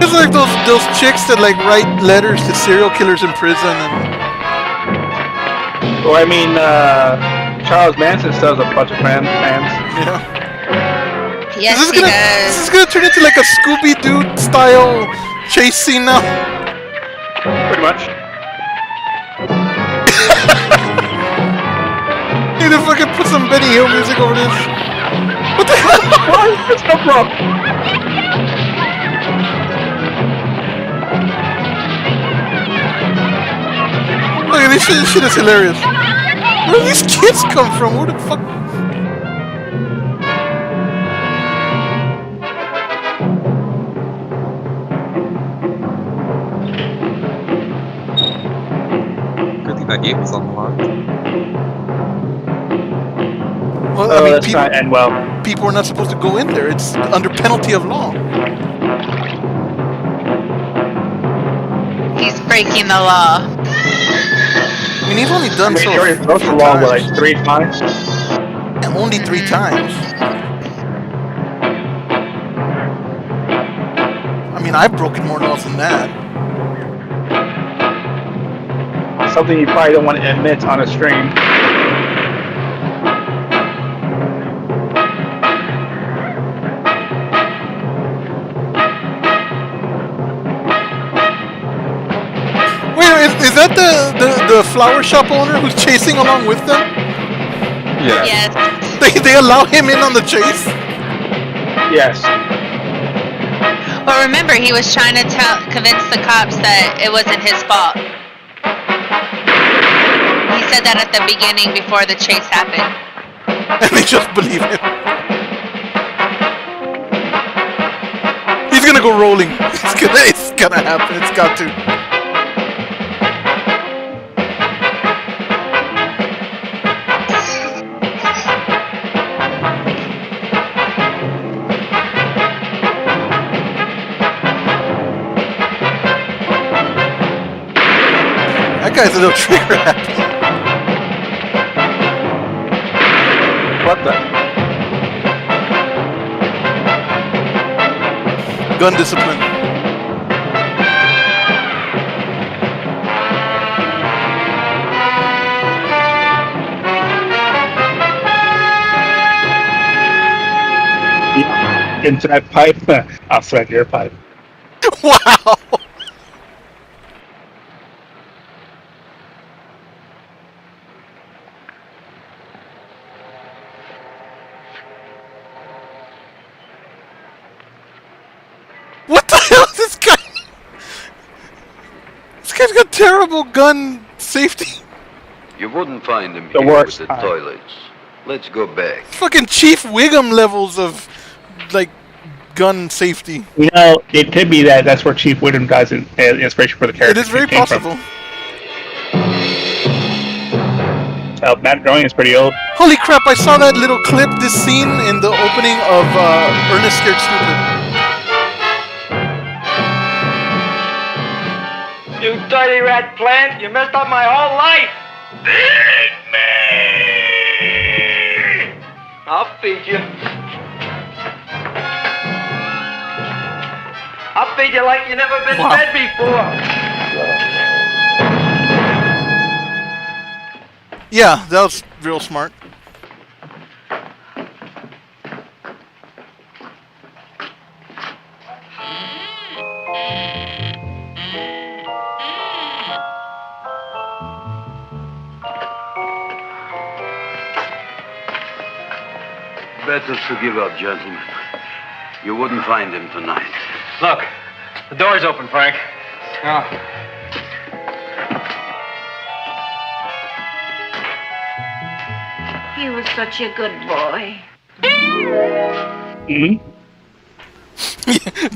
It's like those chicks that like write letters to serial killers in prison and Well, I mean, Charles Manson still has a bunch of fans. yeah. Yes, Is he this does. gonna turn into like a Scooby-Doo style chase scene now? Pretty much. put some Benny Hill music over this? What the hell? Where did this come from? Look at this shit. This shit is hilarious. Where do these kids come from? Where the fuck? Good thing that game was unlocked. Well, Oh, that's not end well. People are not supposed to go in there. It's under penalty of law. He's breaking the law. I mean, he's only done so. Sure, broke the law like 3 times. Yeah, only 3 times. I mean, I've broken more laws than that. Something you probably don't want to admit on a stream. Wait, is that the flower shop owner who's chasing along with them? Yeah. Yes. They allow him in on the chase? Yes. Well, remember, he was trying to convince the cops that it wasn't his fault. He said that at the beginning before the chase happened. And they just believe him. He's gonna go rolling. It's gonna happen. It's got to. That guy's a little trigger happy. What the? Gun discipline. Into that pipe, I'll thread your pipe. Wow! What the hell is this guy? This guy's got terrible gun safety. You wouldn't find him The here worst with the time. toilets. Let's go back. Fucking Chief Wiggum levels of, like, gun safety. You know, it could be that's where Chief Wiggum got his inspiration for the character. It is very came from. possible. Matt Groening is pretty old. Holy crap, I saw that little clip, this scene in the opening of Ernest Scared Stupid. You dirty rat plant, you messed up my whole life! Eat me! I'll feed you. I'll feed you like you never been Wow. fed before. Yeah, that was real smart. Better to give up, gentlemen. You wouldn't find him tonight. Look, the door's open, Frank. Oh. He was such a good boy. Mm-hmm.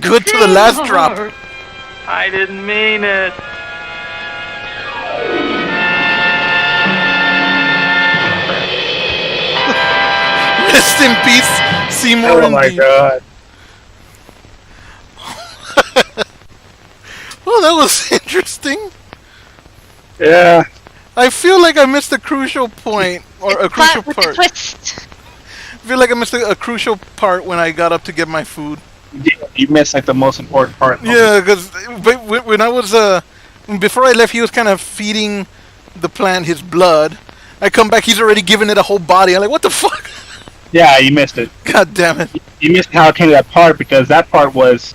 Good to the last drop. I didn't mean it. Rest in peace, Seymour Oh and my Dean. god. Well, that was interesting. Yeah. I feel like I missed a crucial point, or a crucial With the part. twist. I feel like I missed a crucial part when I got up to get my food. You missed like the most important part. Yeah, because when I was before I left, he was kind of feeding the plant his blood. I come back, he's already given it a whole body. I'm like, what the fuck? Yeah, you missed it. God damn it! You missed how it came to that part because that part was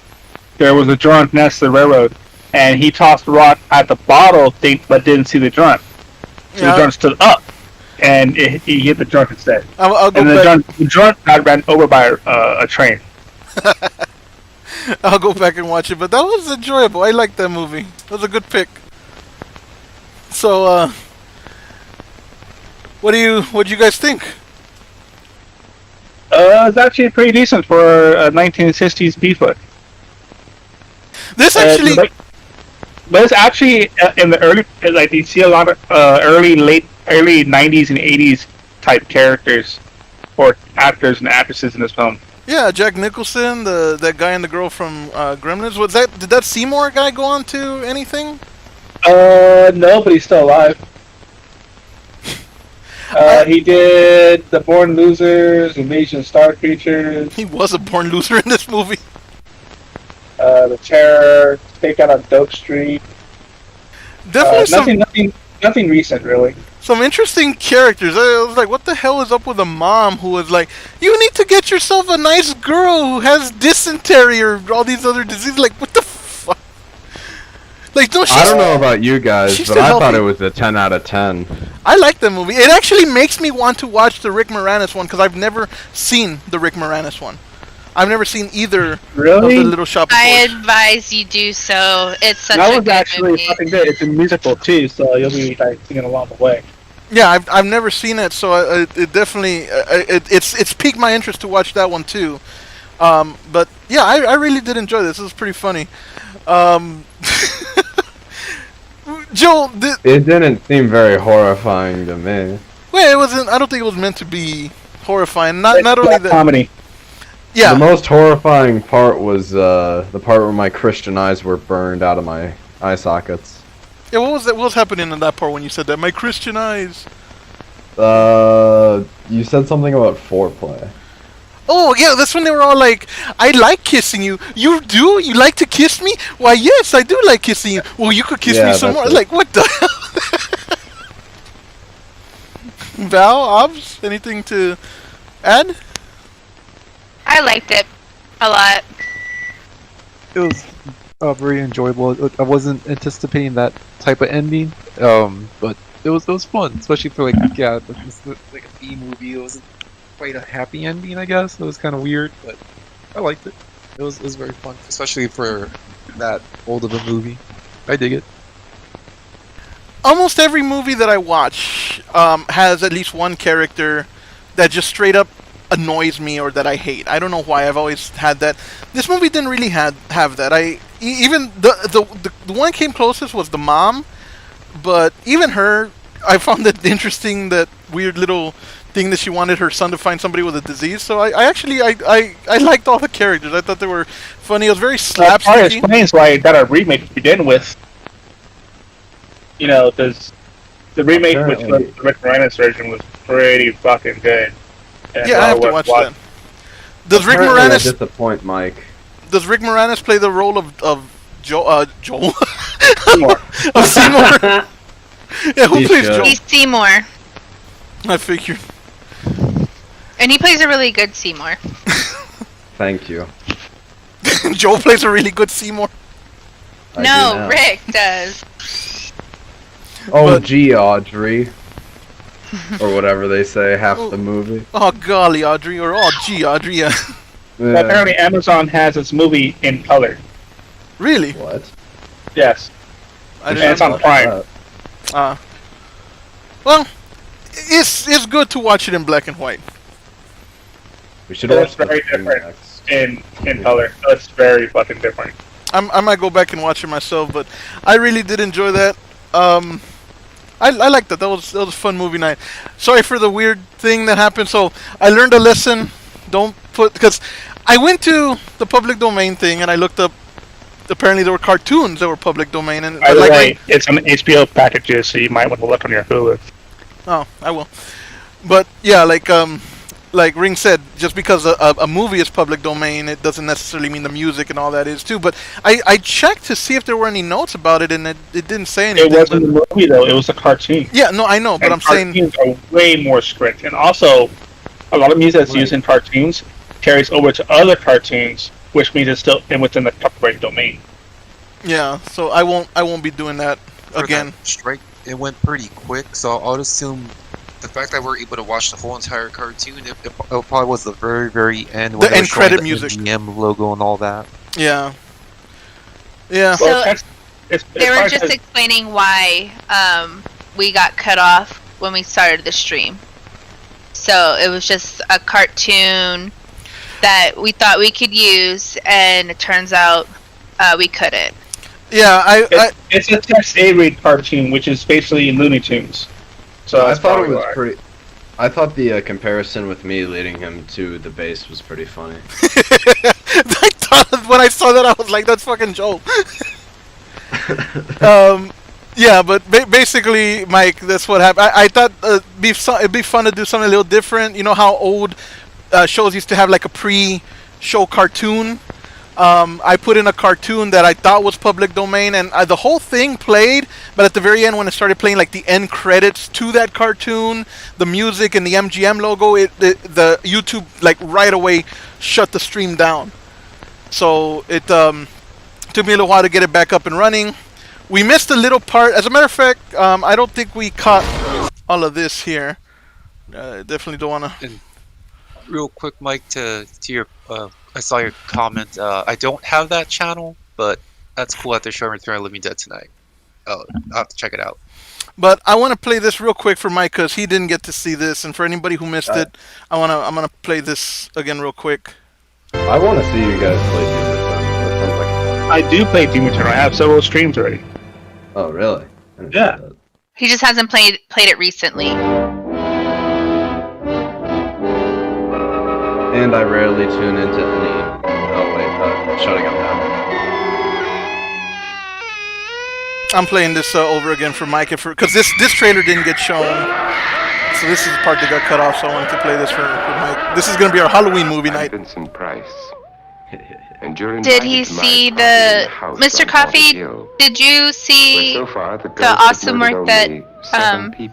there was a drunk next to the railroad, and he tossed the rock at the bottle thing, but didn't see the drunk. So Yeah. the drunk stood up. and he hit the drunk instead. I'll go and back. the drunk got ran over by a train. I'll go back and watch it, but that was enjoyable. I liked that movie. That was a good pick. So, what do you guys think? It's actually pretty decent for a 1960s B flick. This actually, but it's actually in the early, like you see a lot of early 90s and 80s type characters or actors and actresses in this film. yeah, Jack Nicholson, that guy and the girl from Gremlins. Did that Seymour guy go on to anything? No, but he's still alive. He did The Born Losers, Invasion Star Creatures. He was a born loser in this movie. The Terror, Takeout on Dope Street. Definitely nothing recent, really. some interesting characters. I was like, what the hell is up with a mom who was like, you need to get yourself a nice girl who has dysentery or all these other diseases. Like, what the fuck? Like, no, I don't know about you guys, she's but still I thought healthy. it was a 10 out of 10. I like that movie. It actually makes me want to watch the Rick Moranis one because I've never seen the Rick Moranis one. I've never seen either of the Little Shop of I Horrors. advise you do so. It's such That a was good actually movie. fucking good. It's a musical too, so you'll be like singing along the way. Yeah, I've never seen it, so it definitely it's piqued my interest to watch that one too. But yeah, I really did enjoy this. It was pretty funny. Joel, It didn't seem very horrifying to me. well, it wasn't. I don't think it was meant to be horrifying. Not only that. Comedy. Yeah. The most horrifying part was the part where my Christian eyes were burned out of my eye sockets. Yeah, what was that? What was happening in that part when you said that? My Christian eyes. You said something about foreplay. Oh yeah, that's when they were all like, "I like kissing you. You do? You like to kiss me? Why, yes, I do like kissing you. Well, you could kiss Yeah, me some more." that's it. Like, what the hell? Val, Obs, anything to add? I liked it a lot. It was very enjoyable. I wasn't anticipating that type of ending, but it was fun, especially for like like a B movie. It wasn't quite a happy ending, I guess. It was kind of weird, but I liked it. It was very fun, especially for that old of a movie. I dig it. Almost every movie that I watch has at least one character that just straight up annoys me or that I hate. I don't know why. I've always had that. This movie didn't really have that. Even the one that came closest was the mom, but even her, I found it interesting, that weird little thing that she wanted her son to find somebody with a disease. So I actually liked all the characters. I thought they were funny. It was very That part slapsticky. explains why it got a remake to begin with. You know, because the remake, which was the Rick Moranis version, was pretty fucking good. And Yeah, I have to watch that. Does Rick Apparently I Moranis disappoint Mike. Does Rick Moranis play the role of Joel? Seymour. Of Seymour. Yeah, who He plays should. Joel? He's Seymour, I figured. and he plays a really good Seymour. Thank you. Joel plays a really good Seymour. I do No, now. Rick does. Oh, gee, Audrey. Or whatever they say, half the movie. Oh golly, Audrey, or oh gee, Audrey. Yeah. Well, apparently Amazon has its movie in color. Really? What? Yes. I And didn't it's know on Prime. Well, it's good to watch it in black and white. We should It's watch very the thing different next. in color. It's very fucking different. I might go back and watch it myself, but I really did enjoy that. I liked that. That was a fun movie night. Sorry for the weird thing that happened. So I learned a lesson. Don't put, because I went to the public domain thing and I looked up. Apparently there were cartoons that were public domain, and By the way, it's on HBO packages, so you might want to look on your Hulu. Oh, I will. But yeah, like Ring said, just because a movie is public domain, it doesn't necessarily mean the music and all that is too. But I checked to see if there were any notes about it, and it didn't say anything. It wasn't a movie though; it was a cartoon. Yeah, no, I know, but And I'm saying cartoons are way more strict, and also a lot of music that's used in cartoons carries over to other cartoons, which means it's still within the copyright domain. yeah. So I won't be doing that For again. that strike, it went pretty quick, so I'll assume the fact that we're able to watch the whole entire cartoon, it probably was the very, very end. The when they were end showing credit the music. MGM logo and all that. Yeah. Yeah. So they were just explaining why we got cut off when we started the stream. So it was just a cartoon that we thought we could use, and it turns out we couldn't. Yeah, it's a text A-rated cartoon, which is basically Looney Tunes. So I that's thought it probably was why. pretty. I thought the comparison with me leading him to the base was pretty funny. When I saw that, I was like, "That's fucking Joe." Yeah, but basically, Mike, that's what happened. I thought it'd be fun to do something a little different. You know how old shows used to have like a pre-show cartoon. I put in a cartoon that I thought was public domain, and the whole thing played, but at the very end, when it started playing like the end credits to that cartoon, the music and the MGM logo, the YouTube like right away shut the stream down. So it took me a little while to get it back up and running. We missed a little part. As a matter of fact, I don't think we caught all of this here. Definitely don't want to... Real quick, Mike, to your... I saw your comment. I don't have that channel, but that's cool that they're showing Return of the Living Dead tonight. Oh, I'll have to check it out. But I want to play this real quick for Mike because he didn't get to see this, and for anybody who missed it, I'm gonna play this again real quick. I want to see you guys play Doom Eternal. That sounds like fun. I do play Doom Eternal. I have several streams already. Oh, really? Yeah. He just hasn't played it recently. And I rarely tune into any. Oh wait, shutting up now. I'm playing this over again for Mike, because this trailer didn't get shown. So this is the part that got cut off, so I wanted to play this for Mike. This is going to be our Halloween movie night. Vincent Price. Did he see the... Mr. Coffee, did you see the awesome work that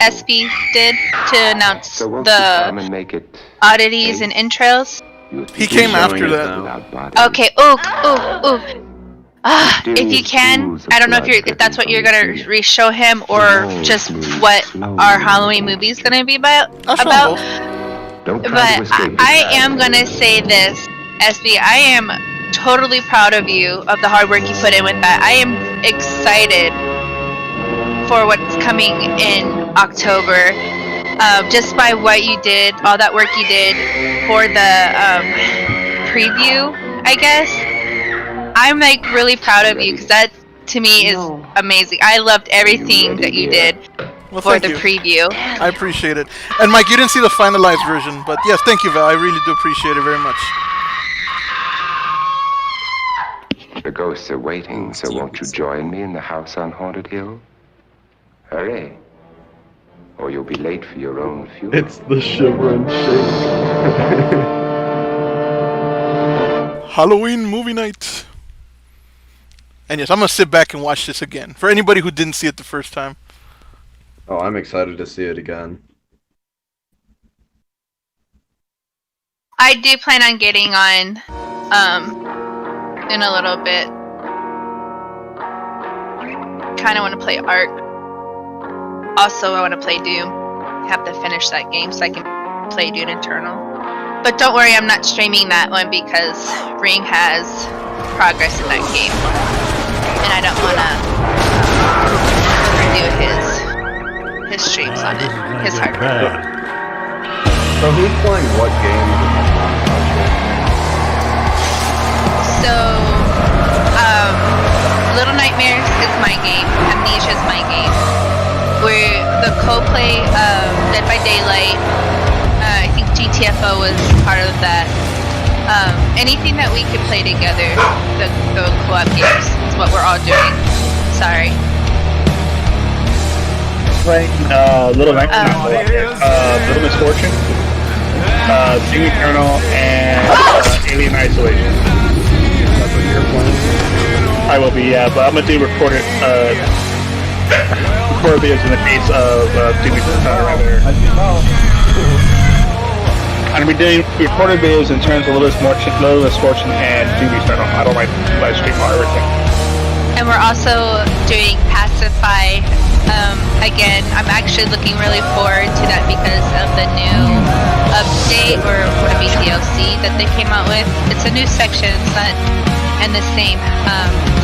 SB did to announce the oddities and intros? He came after that. Okay, ooh. If you can, I don't know if that's what you're gonna re-show him or just what our Halloween movie is gonna be about. But I am gonna say this, SB. I am totally proud of you, of the hard work you put in with that. I am excited for what's coming in October. Just by what you did, all that work you did for the preview, I guess. I'm like really proud of you because that to me is amazing. I loved everything that you did for the preview. I appreciate it. And Mike, you didn't see the finalized version, but yes, thank you, Val. I really do appreciate it very much. The ghosts are waiting, so won't you join me in the house on Haunted Hill? Hurry, or you'll be late for your own funeral. It's the Shiver and Shake. Halloween movie night. And yes, I'm going to sit back and watch this again. For anybody who didn't see it the first time. Oh, I'm excited to see it again. I do plan on getting on in a little bit. Kind of want to play Ark. Also, I want to play Doom. Have to finish that game so I can play Doom Eternal. But don't worry, I'm not streaming that one because Ring has progress in that game. And I don't want to do his streams on it. His hardware. So who's playing what game? So, Little Nightmares is my game. Amnesia is my game. We're the co-play of Dead by Daylight. I think GTFO was part of that. Anything that we can play together, the co-op games, is what we're all doing. Sorry. Playing Little Misfortune, Doom Eternal, and Alien Isolation. That's what you're playing? I will be, yeah, but I'm gonna do recorded videos in the case of Doom Eternal. I'm gonna be doing recorded videos in terms of Little Misfortune and Doom Eternal. I don't like live stream or everything. And we're also doing Pacify, a again, I'm actually looking really forward to that because of the new update or DLC that they came out with. It's a new section. It's not in the same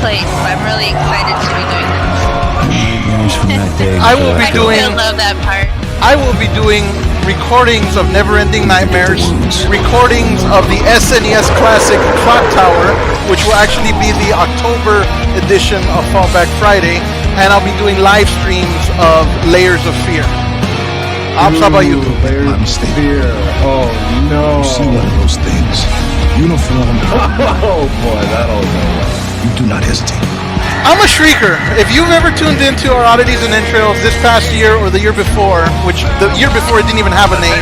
place, but I'm really excited to be doing this. I will be I doing. still love that part. I will be doing recordings of Neverending Nightmares, recordings of the SNES Classic Clock Tower, which will actually be the October edition of Fallback Friday, and I'll be doing live streams of Layers of Fear. Ops, how about you? I'm Fear. Oh no. You see one of those things. Uniform. Oh boy, that'll go. You do not hesitate. I'm a shrieker. If you've ever tuned into our oddities and entrails this past year or the year before, which the year before it didn't even have a name,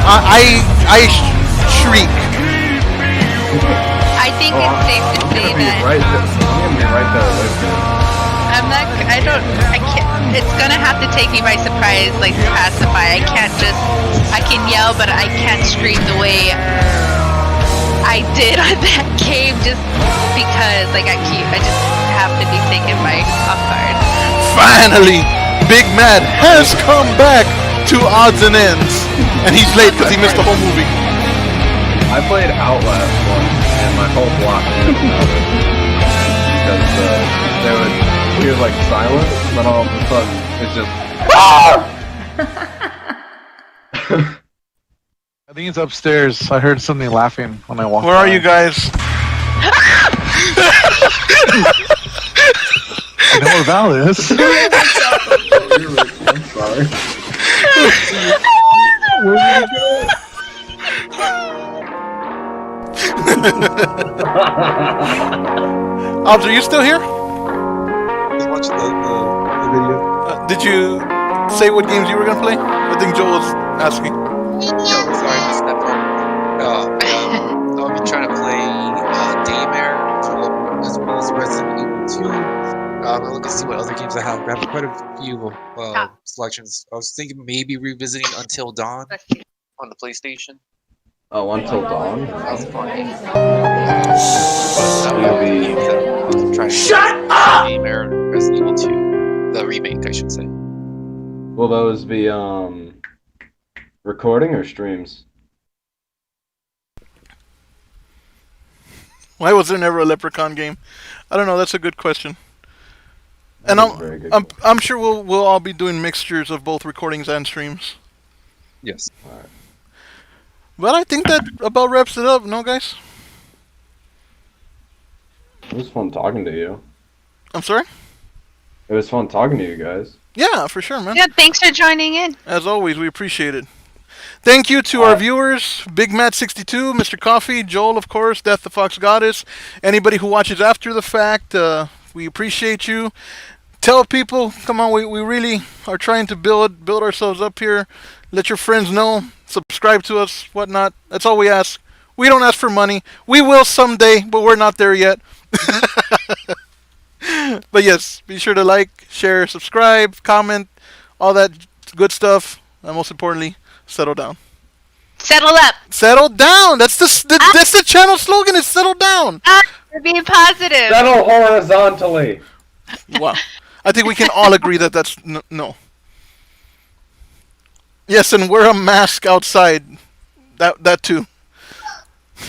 I shriek. I think it's safe to say that Right there with you. I'm not. I can't. It's gonna have to take me by surprise, like to pacify. I can't just. I can yell, but I can't scream the way I did on that game, just because, like, I just have to be taken by off guard. Finally, Big Mad has come back to odds and ends, and he's late because he missed the whole movie. I played Outlast once, and my whole block didn't know it. Because they would hear like silence, and then all of a sudden it's just. I think it's upstairs. I heard something laughing when I walked. Where are you guys? I know where Val is. I'm sorry. Where did you Ops, are you still here? Just watch the video. Did you say what games you were gonna play? I think Joel was asking. Yo, sorry, I missed that part. I'll be trying to play Daymare as well as Resident Evil 2. I'm looking to see what other games I have. I have quite a few selections. I was thinking maybe revisiting Until Dawn on the PlayStation. Oh, Until Dawn? That was fun. Shut up! Daymare, Resident Evil 2. The remake, I should say. Will those be recording or streams? Why was there never a Leprechaun game? I don't know. That's a good question. And I'm sure we'll all be doing mixtures of both recordings and streams. Yes. All right. But I think that about wraps it up, no, guys? It was fun talking to you. I'm sorry? It was fun talking to you guys. Yeah, for sure, man. Yeah, thanks for joining in. As always, we appreciate it. Thank you to our viewers, Big Matt62, Mr. Coffee, Joel, of course, Death the Fox Goddess, anybody who watches after the fact, we appreciate you. Tell people, come on, we really are trying to build ourselves up here. Let your friends know, subscribe to us, whatnot. That's all we ask. We don't ask for money. We will someday, but we're not there yet. But yes, be sure to like, share, subscribe, comment, all that good stuff. And most importantly, settle down. Settle up. Settle down. That's the channel slogan. Is settle down. You're being positive. Settle horizontally. Wow. I think we can all agree that that's no. Yes, and wear a mask outside. That too.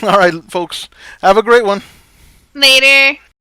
All right, folks. Have a great one. Later.